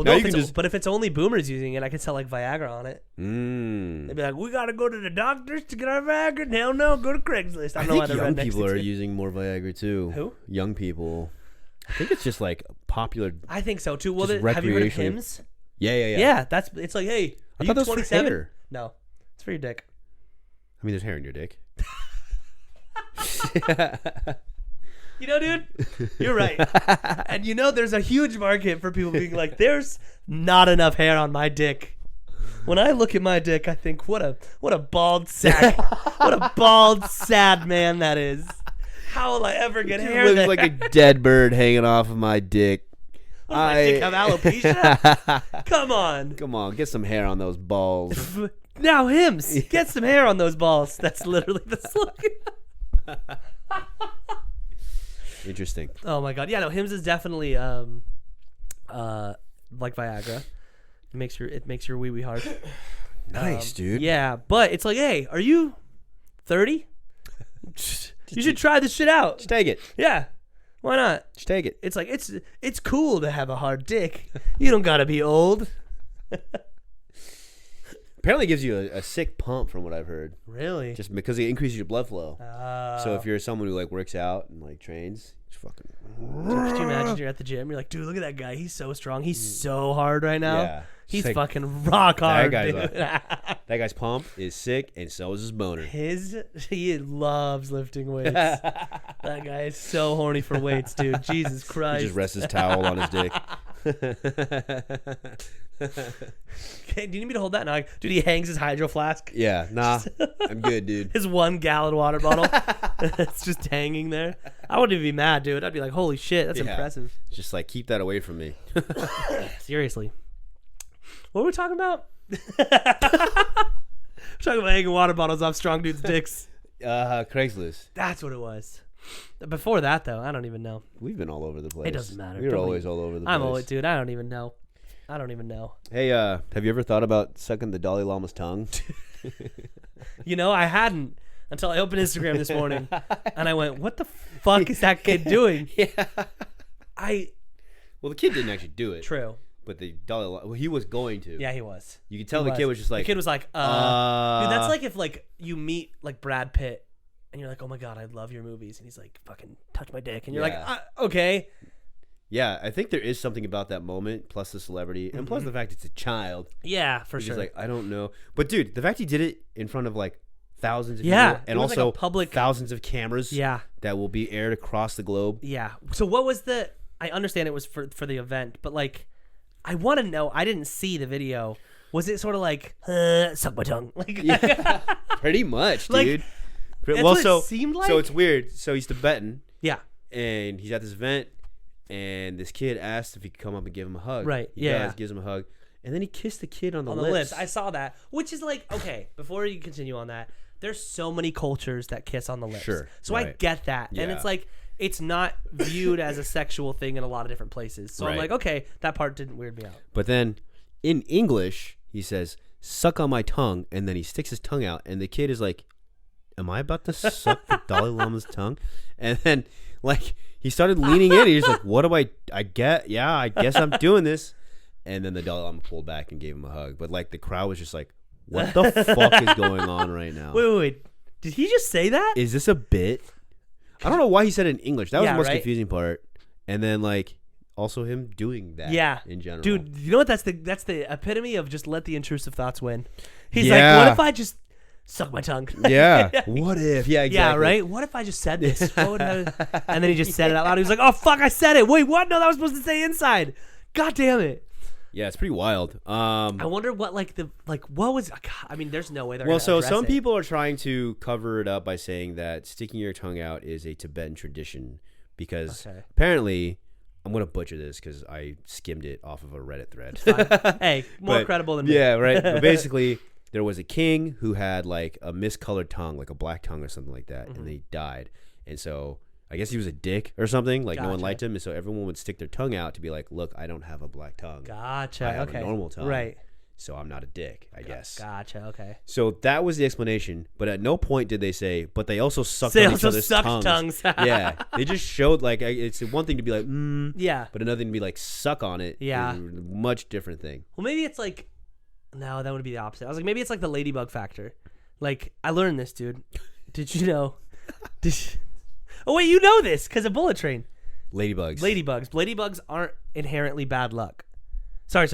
Well, no, but if it's only boomers using it, I could sell like Viagra on it. They'd be like, we got to go to the doctors to get our Viagra. Hell no, go to Craigslist. I think young people are using more Viagra too. Who? Young people. I think it's just like popular. I think so too. Well, have you heard of Hims? Yeah. Yeah, it's like, hey, are you 27? No, it's for your dick. I mean, there's hair in your dick. You know, dude, you're right. And you know, there's a huge market for people being like, there's not enough hair on my dick. When I look at my dick, I think, what a bald sack. What a bald, sad man that is. How will I ever get hair looks there? like a dead bird hanging off of my dick. What, my dick have alopecia? Come on, get some hair on those balls. Now, Hims, get some hair on those balls. That's literally the slogan. Interesting. Oh my god, yeah, no, Hims is definitely like Viagra. It makes your wee wee hard. Nice, dude. Yeah, but it's like, hey, are you 30? You should try this shit out. Just take it. Yeah, why not? Just take it. It's like it's cool to have a hard dick. You don't gotta be old. Apparently, it gives you a sick pump, from what I've heard. Really? Just because it increases your blood flow. So if you're someone who like works out and like trains, it's fucking. Dude, could you imagine you're at the gym? You're like, dude, look at that guy. He's so strong. He's so hard right now. Yeah. He's like, fucking rock hard. That guy's pump is sick, and so is his boner. He loves lifting weights. That guy is so horny for weights, dude. Jesus Christ. He just rests his towel on his dick. Okay, do you need me to hold that? No, dude, he hangs his hydro flask. Yeah, nah, I'm good, dude. His 1 gallon water bottle. It's just hanging there. I wouldn't even be mad, dude. I'd be like, holy shit, that's impressive. It's just like, keep that away from me. Seriously. What were we talking about? We're talking about hanging water bottles off strong dudes' dicks. Craigslist. That's what it was. Before that, though, I don't even know. We've been all over the place. It doesn't matter. We're always all over the place. I'm always, dude. I don't even know. Hey, have you ever thought about sucking the Dalai Lama's tongue? You know, I hadn't until I opened Instagram this morning, and I went, "What the fuck is that kid doing?" Yeah. Well, the kid didn't actually do it. True. But the Dalai Lama, he was going to. Yeah, he was. You could tell the kid was just like. The kid was like, dude, that's like if like you meet like Brad Pitt, and you're like, "Oh my god, I love your movies," and he's like, "Fucking touch my dick," and you're like, "Okay." Yeah, I think there is something about that moment, plus the celebrity, and plus the fact it's a child. Yeah, for sure. He's like, I don't know. But, dude, the fact he did it in front of, like, thousands of people, and also like a public thousands of cameras that will be aired across the globe. Yeah. So what was I understand it was for the event, but, like, I want to know, I didn't see the video. Was it sort of like, suck my tongue? Like, yeah, pretty much, dude. Like, that's what it seemed like? So it's weird. So he's Tibetan. Yeah. And he's at this event. And this kid asked if he could come up and give him a hug. Right. He gives him a hug. And then he kissed the kid on the lips. I saw that. Which is like, okay, before you continue on that, there's so many cultures that kiss on the lips. Sure. So I get that. Yeah. And it's like, it's not viewed as a sexual thing in a lot of different places. So I'm like, okay, that part didn't weird me out. But then in English, he says, suck on my tongue. And then he sticks his tongue out. And the kid is like, am I about to suck the Dalai Lama's tongue? And then, like, he started leaning in. He's like, what do I get? Yeah, I guess I'm doing this. And then the Dalai Lama pulled back and gave him a hug. But, like, the crowd was just like, what the fuck is going on right now? Wait. Did he just say that? Is this a bit? I don't know why he said it in English. That was the most confusing part. And then, like, also him doing that in general. Dude, you know what? That's the epitome of just let the intrusive thoughts win. He's like, what if I just suck my tongue? Yeah. What if? Yeah, exactly. Yeah, right? What if I just said this? And then he just said it out loud. He was like, oh, fuck, I said it. Wait, what? No, that was supposed to stay inside. God damn it. Yeah, it's pretty wild. I wonder what, what was, I mean, there's no way they're going to address some people are trying to cover it up by saying that sticking your tongue out is a Tibetan tradition because apparently, I'm going to butcher this because I skimmed it off of a Reddit thread. Hey, more credible than me. Yeah, right. But basically, there was a king who had like a miscolored tongue, like a black tongue or something like that, and he died. And so I guess he was a dick or something. Like no one liked him, and so everyone would stick their tongue out to be like, "Look, I don't have a black tongue. Gotcha. I have a normal tongue." Right. so I'm not a dick, I guess. Gotcha. Okay. So that was the explanation, but at no point did they say, but they also sucked on each other's tongues. Yeah, they just showed like it's one thing to be like, yeah, but another thing to be like suck on it. Yeah, much different thing. Well, maybe it's like, no, that would be the opposite. I was like, maybe it's like the ladybug factor. Like, I learned this, dude. Did you know? Oh wait, you know this because of Bullet Train. Ladybugs aren't inherently bad luck. Sorry.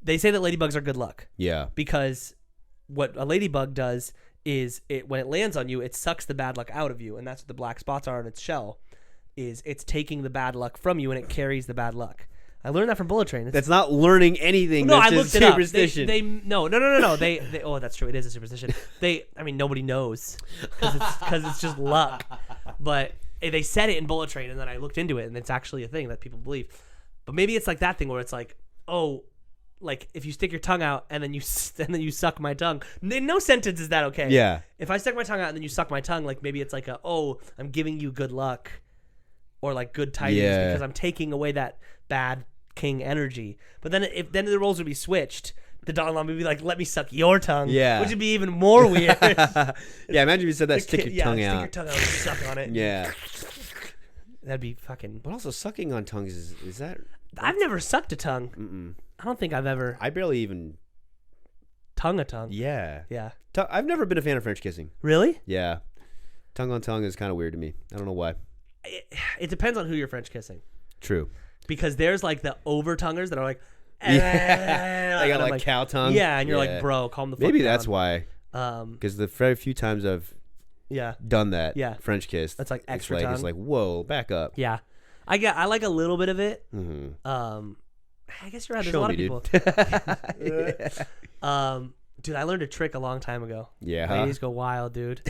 They say that ladybugs are good luck. Yeah. Because what a ladybug does is when it lands on you, it sucks the bad luck out of you, and that's what the black spots are on its shell. Is it's taking the bad luck from you and it carries the bad luck. I learned that from Bullet Train. That's not learning anything. No, that's I just looked it superstition. up. No. They oh, that's true. It is a superstition. I mean, nobody knows because it's just luck. But they said it in Bullet Train, and then I looked into it, and it's actually a thing that people believe. But maybe it's like that thing where it's like, oh, like if you stick your tongue out and then you suck my tongue. In no sentence is that okay. Yeah. If I stick my tongue out and then you suck my tongue, like maybe it's like I'm giving you good luck, or like good tidings because I'm taking away that bad king energy. But then then the roles would be switched. The Dalai Lama would be like, let me suck your tongue. Yeah. Which would be even more weird. Yeah, imagine if you said that, stick your tongue out. Stick your tongue out and suck on it. Yeah. That'd be fucking... But also sucking on tongues, is that... I've never sucked a tongue. Mm-mm. I don't think I've ever... I barely even... Tongue a tongue? Yeah. Yeah. I've never been a fan of French kissing. Really? Yeah. Tongue on tongue is kind of weird to me. I don't know why. It depends on who you're French kissing. True. Because there's like the over-tonguers that are like... Yeah. I got like cow tongue. Yeah, and you're like, bro, calm the fuck Maybe down. that's why. Because the very few times I've done that French kiss, that's like extra tongue. It's like, whoa, back up. Yeah. I like a little bit of it. Mm-hmm. I guess you're right. There's a lot of people. Dude, I learned a trick a long time ago. Yeah. Ladies go wild, dude.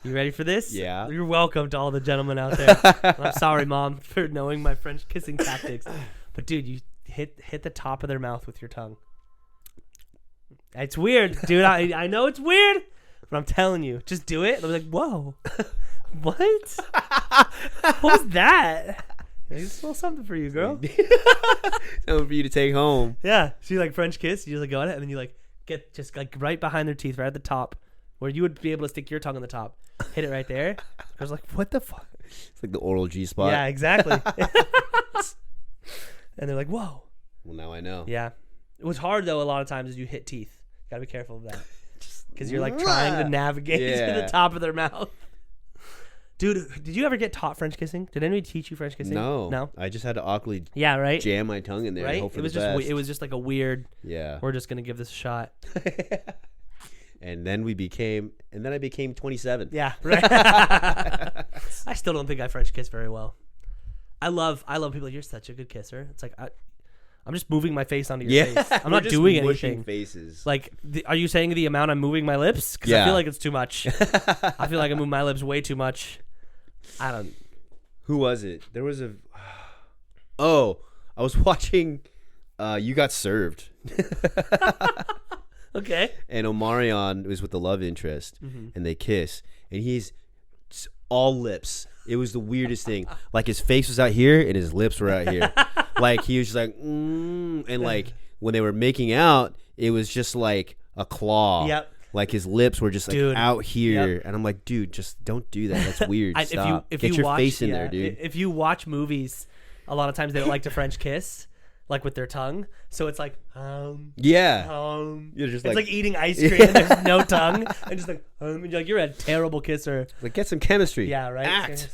You ready for this? Yeah. You're welcome to all the gentlemen out there. I'm sorry, Mom, for knowing my French kissing tactics. But dude, you hit the top of their mouth with your tongue. It's weird, dude. I know it's weird, but I'm telling you, just do it. They'll be like, whoa, what? What was that? It's a little something for you, girl. Something for you to take home. Yeah. So you like French kiss, you just like go at it, and then you like get just like right behind their teeth, right at the top, where you would be able to stick your tongue on the top. Hit it right there. I was like, what the fuck? It's like the oral G spot. Yeah, exactly. And they're like, whoa. Well, now I know. Yeah. It was hard, though, a lot of times as you hit teeth. You got to be careful of that. Because you're like trying to navigate to the top of their mouth. Dude, did you ever get taught French kissing? Did anybody teach you French kissing? No. I just had to awkwardly jam my tongue in there and hope for the best. It was just like a weird, yeah, we're just going to give this a shot. And then I became 27. Yeah, right. I still don't think I French kiss very well. I love people. You're such a good kisser. It's like I'm just moving my face onto your face. I'm not doing anything. Faces. Like, are you saying the amount I'm moving my lips? Because I feel like it's too much. I feel like I move my lips way too much. I don't. Who was it? There was a. Oh, I was watching. You Got Served. Okay. And Omarion was with the love interest, and they kiss, and he's all lips. It was the weirdest thing. Like his face was out here, and his lips were out here. Like he was just like, and like when they were making out, it was just like a claw. Yep. Like his lips were just like out here, and I'm like, dude, just don't do that. That's weird. Stop. Get your face in there, dude. If you watch movies, a lot of times they don't like to French kiss, like with their tongue. So it's like, You're just it's like eating ice cream and there's no tongue, and just like you're a terrible kisser. Like get some chemistry. Yeah, right. Act.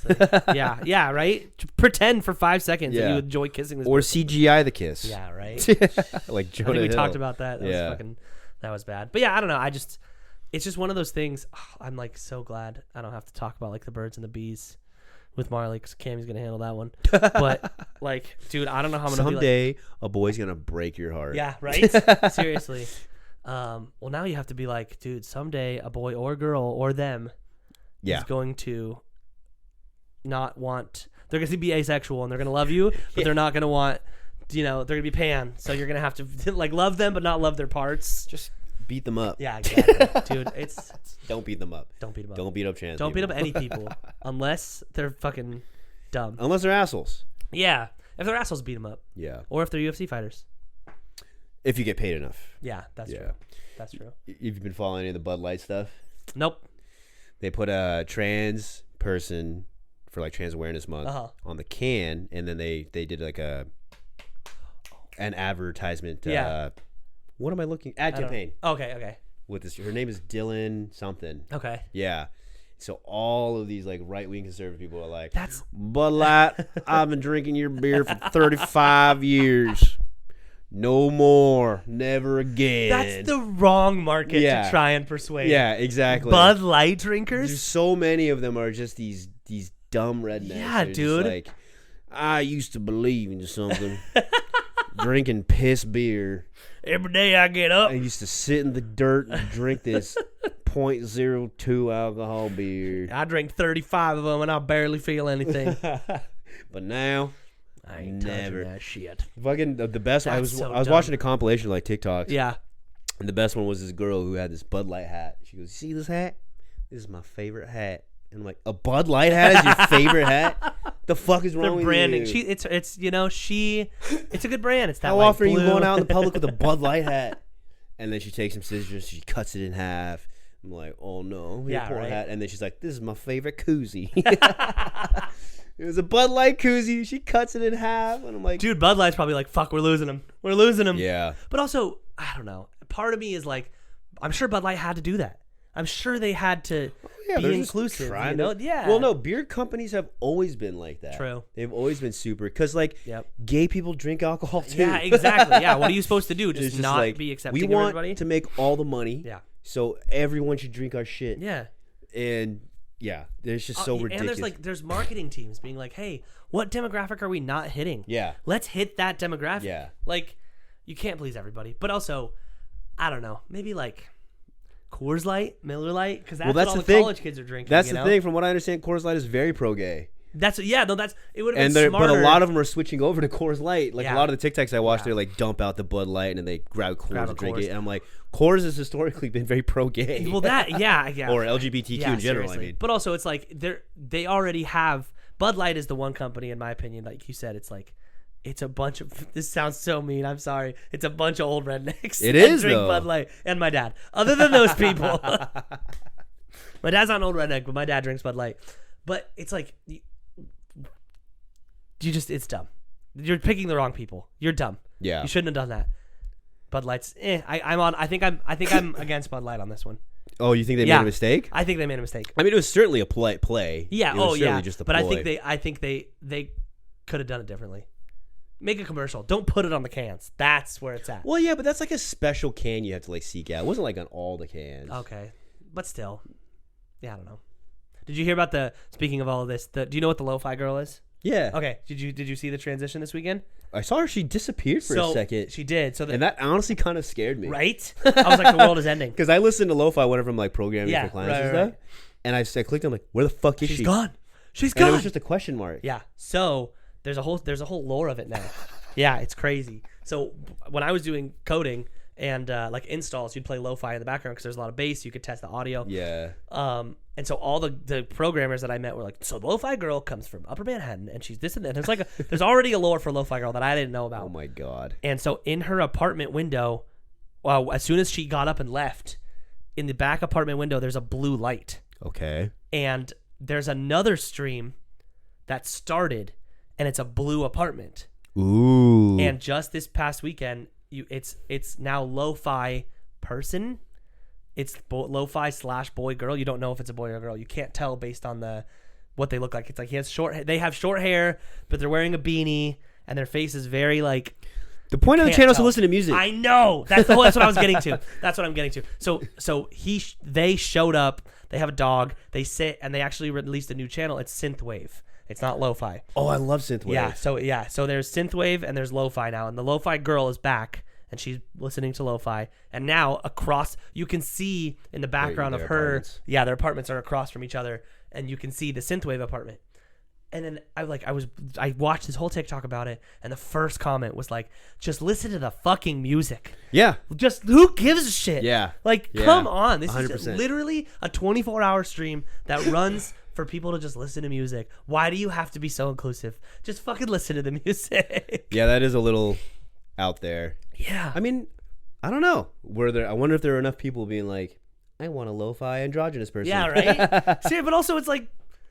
yeah, right. Pretend for 5 seconds that you enjoy kissing this. Or person. CGI the kiss. Yeah, right. Like Jonah I think we Hill. talked about that. That was bad. But yeah, I don't know. It's just one of those things. I'm like so glad I don't have to talk about like the birds and the bees with Marley, because Cammy's gonna handle that one. But like, dude, I don't know how I'm gonna someday a boy's gonna break your heart. Yeah, right. Seriously. Well, now you have to be like, dude, someday a boy or girl or them is going to not want. They're gonna be asexual and they're gonna love you, but they're not gonna want. They're gonna be pan. So you're gonna have to like love them, but not love their parts. Just beat them up. Yeah, exactly. Dude, it's don't beat them up. Don't beat them up. Don't beat up trans. Don't beat up any people unless they're fucking dumb. Unless they're assholes. Yeah, if they're assholes, beat them up. Yeah. Or if they're UFC fighters. If you get paid enough. Yeah, that's true. That's true. You've been following any of the Bud Light stuff? Nope. They put a trans person for like Trans Awareness Month on the can, and then they did like an advertisement. What am I looking? Ad campaign. Okay. With this, her name is Dylan something. Okay. Yeah. So all of these like right-wing conservative people are like, that's Bud Light, I've been drinking your beer for 35 years. No more. Never again. That's the wrong market to try and persuade. Yeah, exactly. Bud Light drinkers? There's so many of them are just these dumb rednecks. Yeah, They're dude. Just like, I used to believe in something. Drinking piss beer. Every day I get up. I used to sit in the dirt and drink this 0.02 alcohol beer. I drink 35 of them and I barely feel anything. But now, I ain't never. touching that shit. Fucking the best one. I was dumb. watching a compilation of like TikToks. Yeah. And the best one was this girl who had this Bud Light hat. She goes, "See this hat? This is my favorite hat." And I'm like, "A Bud Light hat is your favorite hat? The fuck is wrong with branding. you?" It's it's a good brand. It's that How like often blue. are you going out in the public with a Bud Light hat? And then she takes some scissors, she cuts it in half. I'm like, "Oh no, yeah, poor right. hat." And then she's like, "This is my favorite koozie." It was a Bud Light koozie. She cuts it in half, and I'm like, dude, Bud Light's probably like, fuck, we're losing them. We're losing them. Yeah. But also, I don't know. Part of me is like, I'm sure Bud Light had to do that. I'm sure they had to be inclusive. You know? Yeah. Well, no, beer companies have always been like that. True. They've always been super, because like gay people drink alcohol too. Yeah, exactly. Yeah. What are you supposed to do? Just not like, be accepting we of want everybody? to make all the money. Yeah. So everyone should drink our shit. Yeah. And yeah, it's just so ridiculous. And there's marketing teams being like, hey, what demographic are we not hitting? Yeah. Let's hit that demographic. Yeah. Like, you can't please everybody. But also, I don't know, maybe like Coors Light, Miller Light, because that's what all the college kids are drinking. That's the thing. From what I understand, Coors Light is very pro-gay. It would have been smarter. But a lot of them are switching over to Coors Light. Like a lot of the TikToks I watch, they like dump out the Bud Light and then they grab Coors and drink it. And I'm like, Coors has historically been very pro-gay. Well, yeah. Or LGBTQ in general. Seriously. I mean, but also it's like they already have. Bud Light is the one company, in my opinion, like you said, it's like. It's a bunch of. This sounds so mean. I'm sorry. It's a bunch of old rednecks. It is drink though. Bud Light and my dad. Other than those people, my dad's not an old redneck, but my dad drinks Bud Light. But it's like it's dumb. You're picking the wrong people. You're dumb. Yeah. You shouldn't have done that. Bud Light's. I think I'm against Bud Light on this one. Oh, you think they made a mistake? I think they made a mistake. I mean, it was certainly a play. Yeah. It was certainly just a but ploy. I think they could have done it differently. Make a commercial. Don't put it on the cans. That's where it's at. Well, yeah, but that's like a special can you have to like seek out. It wasn't like on all the cans. Okay, but still, yeah, I don't know. Did you hear about speaking of all of this? Do you know what the Lo-Fi Girl is? Yeah. Okay. Did you see the transition this weekend? I saw her. She disappeared for a second. She did. And that honestly kind of scared me. Right? I was like, the world is ending. Because I listen to Lo-Fi whenever I'm like programming for clients and stuff. Right. And I clicked. I'm like, where the fuck is she? She's gone. She's and gone. it was just a question mark. Yeah. So there's a whole lore of it now. Yeah, it's crazy. So when I was doing coding and like installs, you'd play lo-fi in the background because there's a lot of bass. You could test the audio. Yeah. And so all the programmers that I met were like, so Lo-Fi Girl comes from Upper Manhattan and she's this and that. And it's like there's already a lore for Lo-Fi Girl that I didn't know about. Oh my God. And so in her apartment window, as soon as she got up and left, in the back apartment window, there's a blue light. Okay. And there's another stream that started, and it's a blue apartment. Ooh. And just this past weekend, it's now Lo-Fi person. It's Lo-Fi / boy girl. You don't know if it's a boy or a girl. You can't tell based on what they look like. It's like they have short hair, but they're wearing a beanie, and their face is very like. The point of the channel is to listen to music. I know. That's what I was getting to. That's what I'm getting to. So they showed up. They have a dog. They sit, and they actually released a new channel. It's Synthwave. It's not Lo-Fi. Oh, I love Synthwave. So there's Synthwave and there's Lo-Fi now, and the Lo-Fi Girl is back, and she's listening to Lo-Fi. And now you can see in the background of her. Apartments. Yeah, their apartments are across from each other, and you can see the Synthwave apartment. And then I watched this whole TikTok about it, and the first comment was like, "Just listen to the fucking music." Yeah. Just who gives a shit? Yeah. Come on. This 100%. is literally a 24-hour stream that runs for people to just listen to music. Why do you have to be so inclusive? Just fucking listen to the music. Yeah, that is a little out there. Yeah. I mean, I don't know. I wonder if there are enough people being like, I want a lo-fi androgynous person. Yeah, right? See, but also it's like,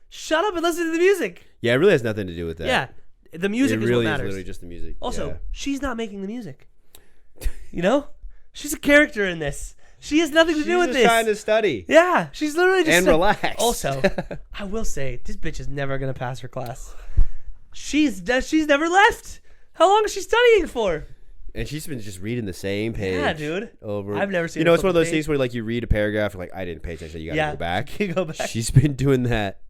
shut up and listen to the music. Yeah, it really has nothing to do with that. Yeah. The music is what matters. It's literally just the music. Also, she's not making the music. You know? She's a character in this. She has nothing to do with this. She's just trying to study. Yeah, she's literally just... And relax. Also, I will say, this bitch is never going to pass her class. She's never left. How long is she studying for? And she's been just reading the same page. Yeah, dude. Over. I've never seen. You know, it's one of those things where like you read a paragraph, and like I didn't pay attention. You gotta go back. You go back. She's been doing that.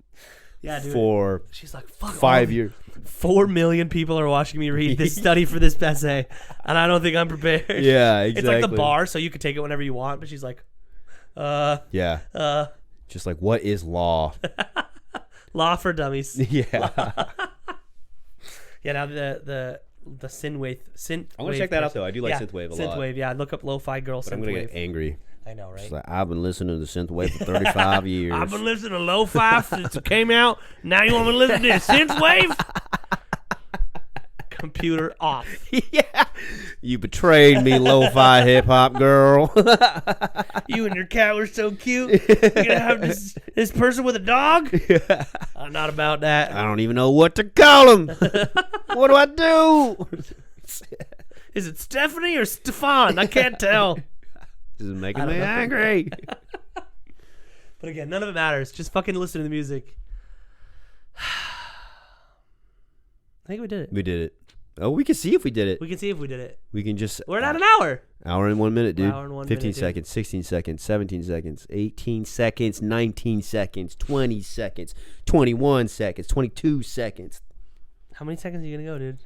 Yeah, dude. For she's like, fuck, 5 years. 4 million people are watching me read this study for this essay, and I don't think I'm prepared. Yeah, exactly. It's like the bar, so you could take it whenever you want. But she's like, yeah, just like, what is law? Law for dummies. Yeah. Yeah. Now the synthwave. I want to check that out though. I do like synthwave a lot. Synthwave, yeah. Look up lo-fi girl synthwave. I'm gonna get angry. I know, right? Like, I've been listening to synthwave for 35 years. I've been listening to lo-fi since it came out. Now you want me to listen to synthwave? Computer off. Yeah. You betrayed me, lo-fi hip-hop girl. You and your cat were so cute. You're gonna have this person with a dog? Yeah. I'm not about that. I don't even know what to call him. What do I do? Is it Stephanie or Stefan? I can't tell. This is making me angry. But again, none of it matters. Just fucking listen to the music. I think we did it. We did it. Oh, we can see if we did it. We can see if we did it. We can just... We're at an hour. Hour and 1 minute, dude. Hour and 1 15 minute, seconds, 16 seconds, 17 seconds, 18 seconds, 19 seconds, 20 seconds, 21 seconds, 22 seconons. How many seconds are you going to go, dude?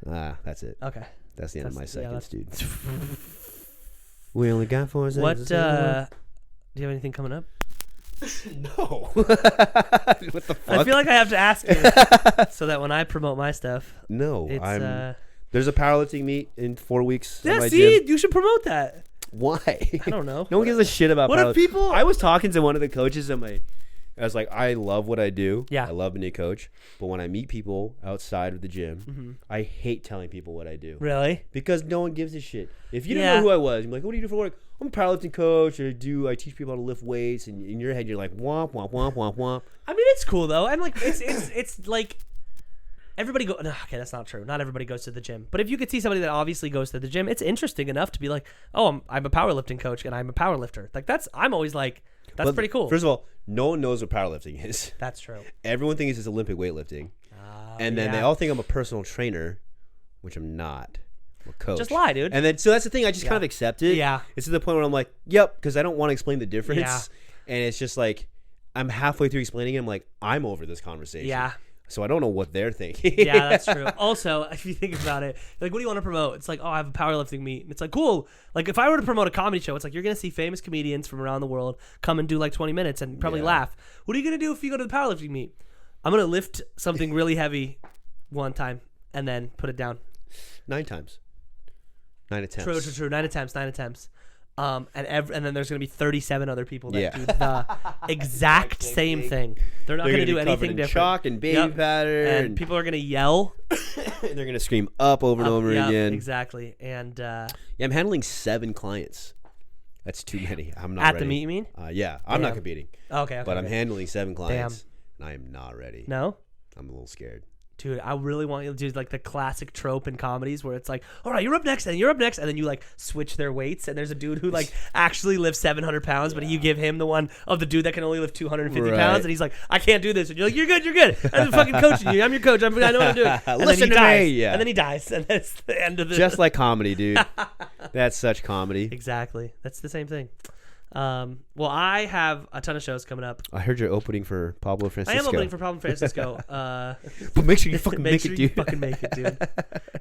That's it. Okay. That's the end of my seconds, dude. We only got 4 seconds. What, do you have anything coming up? No. What the fuck? I feel like I have to ask you so that when I promote my stuff. No. It's, there's a powerlifting meet in 4 weeks. Yeah, see? Gym. You should promote that. Why? I don't know. No one gives a shit about powerlifting. What if people... I was talking to one of the coaches at I was like, I love what I do. Yeah. I love being a coach. But when I meet people outside of the gym, I hate telling people what I do. Really? Because no one gives a shit. If you didn't know who I was, you're like, what do you do for work? I'm a powerlifting coach. I teach people how to lift weights. And in your head, you're like, womp, womp, womp, womp, womp. I mean, it's cool, though. And, like, it's like... Everybody go. No, okay, that's not true. Not everybody goes to the gym. But if you could see somebody that obviously goes to the gym, it's interesting enough to be like, oh, I'm a powerlifting coach and I'm a powerlifter. Like I'm always like, that's pretty cool. First of all, no one knows what powerlifting is. That's true. Everyone thinks it's Olympic weightlifting, and then they all think I'm a personal trainer, which I'm not. I'm a coach. Just lie, dude. And then so that's the thing. I just kind of accept it. Yeah. It's to the point where I'm like, yep, because I don't want to explain the difference. Yeah. And it's just like I'm halfway through explaining it. I'm like, I'm over this conversation. Yeah. So I don't know what they're thinking. Yeah, that's true. Also, if you think about it, like, what do you want to promote? It's like, oh, I have a powerlifting meet. And it's like, cool. Like, if I were to promote a comedy show, it's like, you're going to see famous comedians from around the world come and do like 20 minutes and probably laugh. What are you going to do if you go to the powerlifting meet? I'm going to lift something really heavy one time and then put it down. 9 times. 9 attempts. True. 9 attempts. And then there's going to be 37 other people that do the exact same thing. They're not going to do anything different. Chalk and baby powder. And people are going to yell. They're going to scream up over and over again. Exactly. And I'm handling 7 clients. That's too many. I'm not ready. At the meet, you mean? Yeah. I'm not competing. Okay. But I'm handling 7 clients. And I am not ready. No? I'm a little scared. Dude, I really want you to do like the classic trope in comedies where it's like, all right, you're up next, and you're up next, and then you like switch their weights, and there's a dude who like actually lifts 700 pounds, but you give him the one of the dude that can only lift 250 pounds, and he's like, I can't do this, and you're like, you're good. I'm fucking coaching you. I'm your coach. I know what I'm doing. And Listen to me. Yeah. And then he dies, and that's the end of the. Just like comedy, dude. That's such comedy. Exactly. That's the same thing. Well, I have a ton of shows coming up. I heard you're opening for Pablo Francisco. I am opening for Pablo Francisco. But make sure you fucking make it, dude. You fucking make it, dude.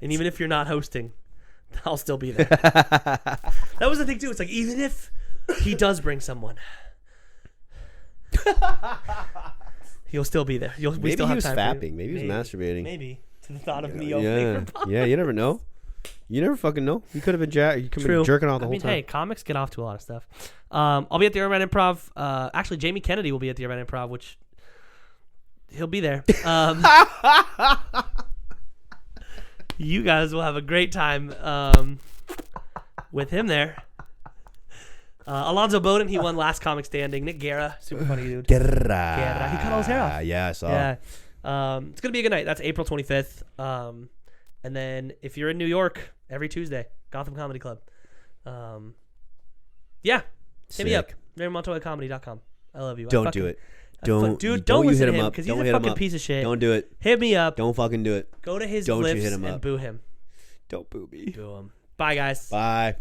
And even if you're not hosting, I'll still be there. That was the thing too. It's like, even if he does bring someone, he'll still be there. Maybe he was fapping. Maybe he was masturbating. Maybe to the thought of me opening for Pablo. Yeah, you never know. You never fucking know. You could have been jerking off the whole time. Hey, comics get off to a lot of stuff. I'll be at the Irvine Improv. Actually, Jamie Kennedy will be at the Irvine Improv, which he'll be there. You guys will have a great time with him there. Alonzo Bowden, he won last comic standing. Nick Guerra, super funny dude. Guerra. He cut all his hair off. Yeah, I saw. Yeah. It's going to be a good night. That's April 25th. And then if you're in New York, every Tuesday, Gotham Comedy Club. Yeah. Hit me up. RaymondMontoyaComedy.com. I love you. Don't do it. Don't listen hit to him up. because he's a fucking piece of shit. Don't do it. Hit me up. Don't fucking do it. Go to his Don't you glyphs hit him and up. boo him. Don't boo me. Boo him. Bye, guys. Bye.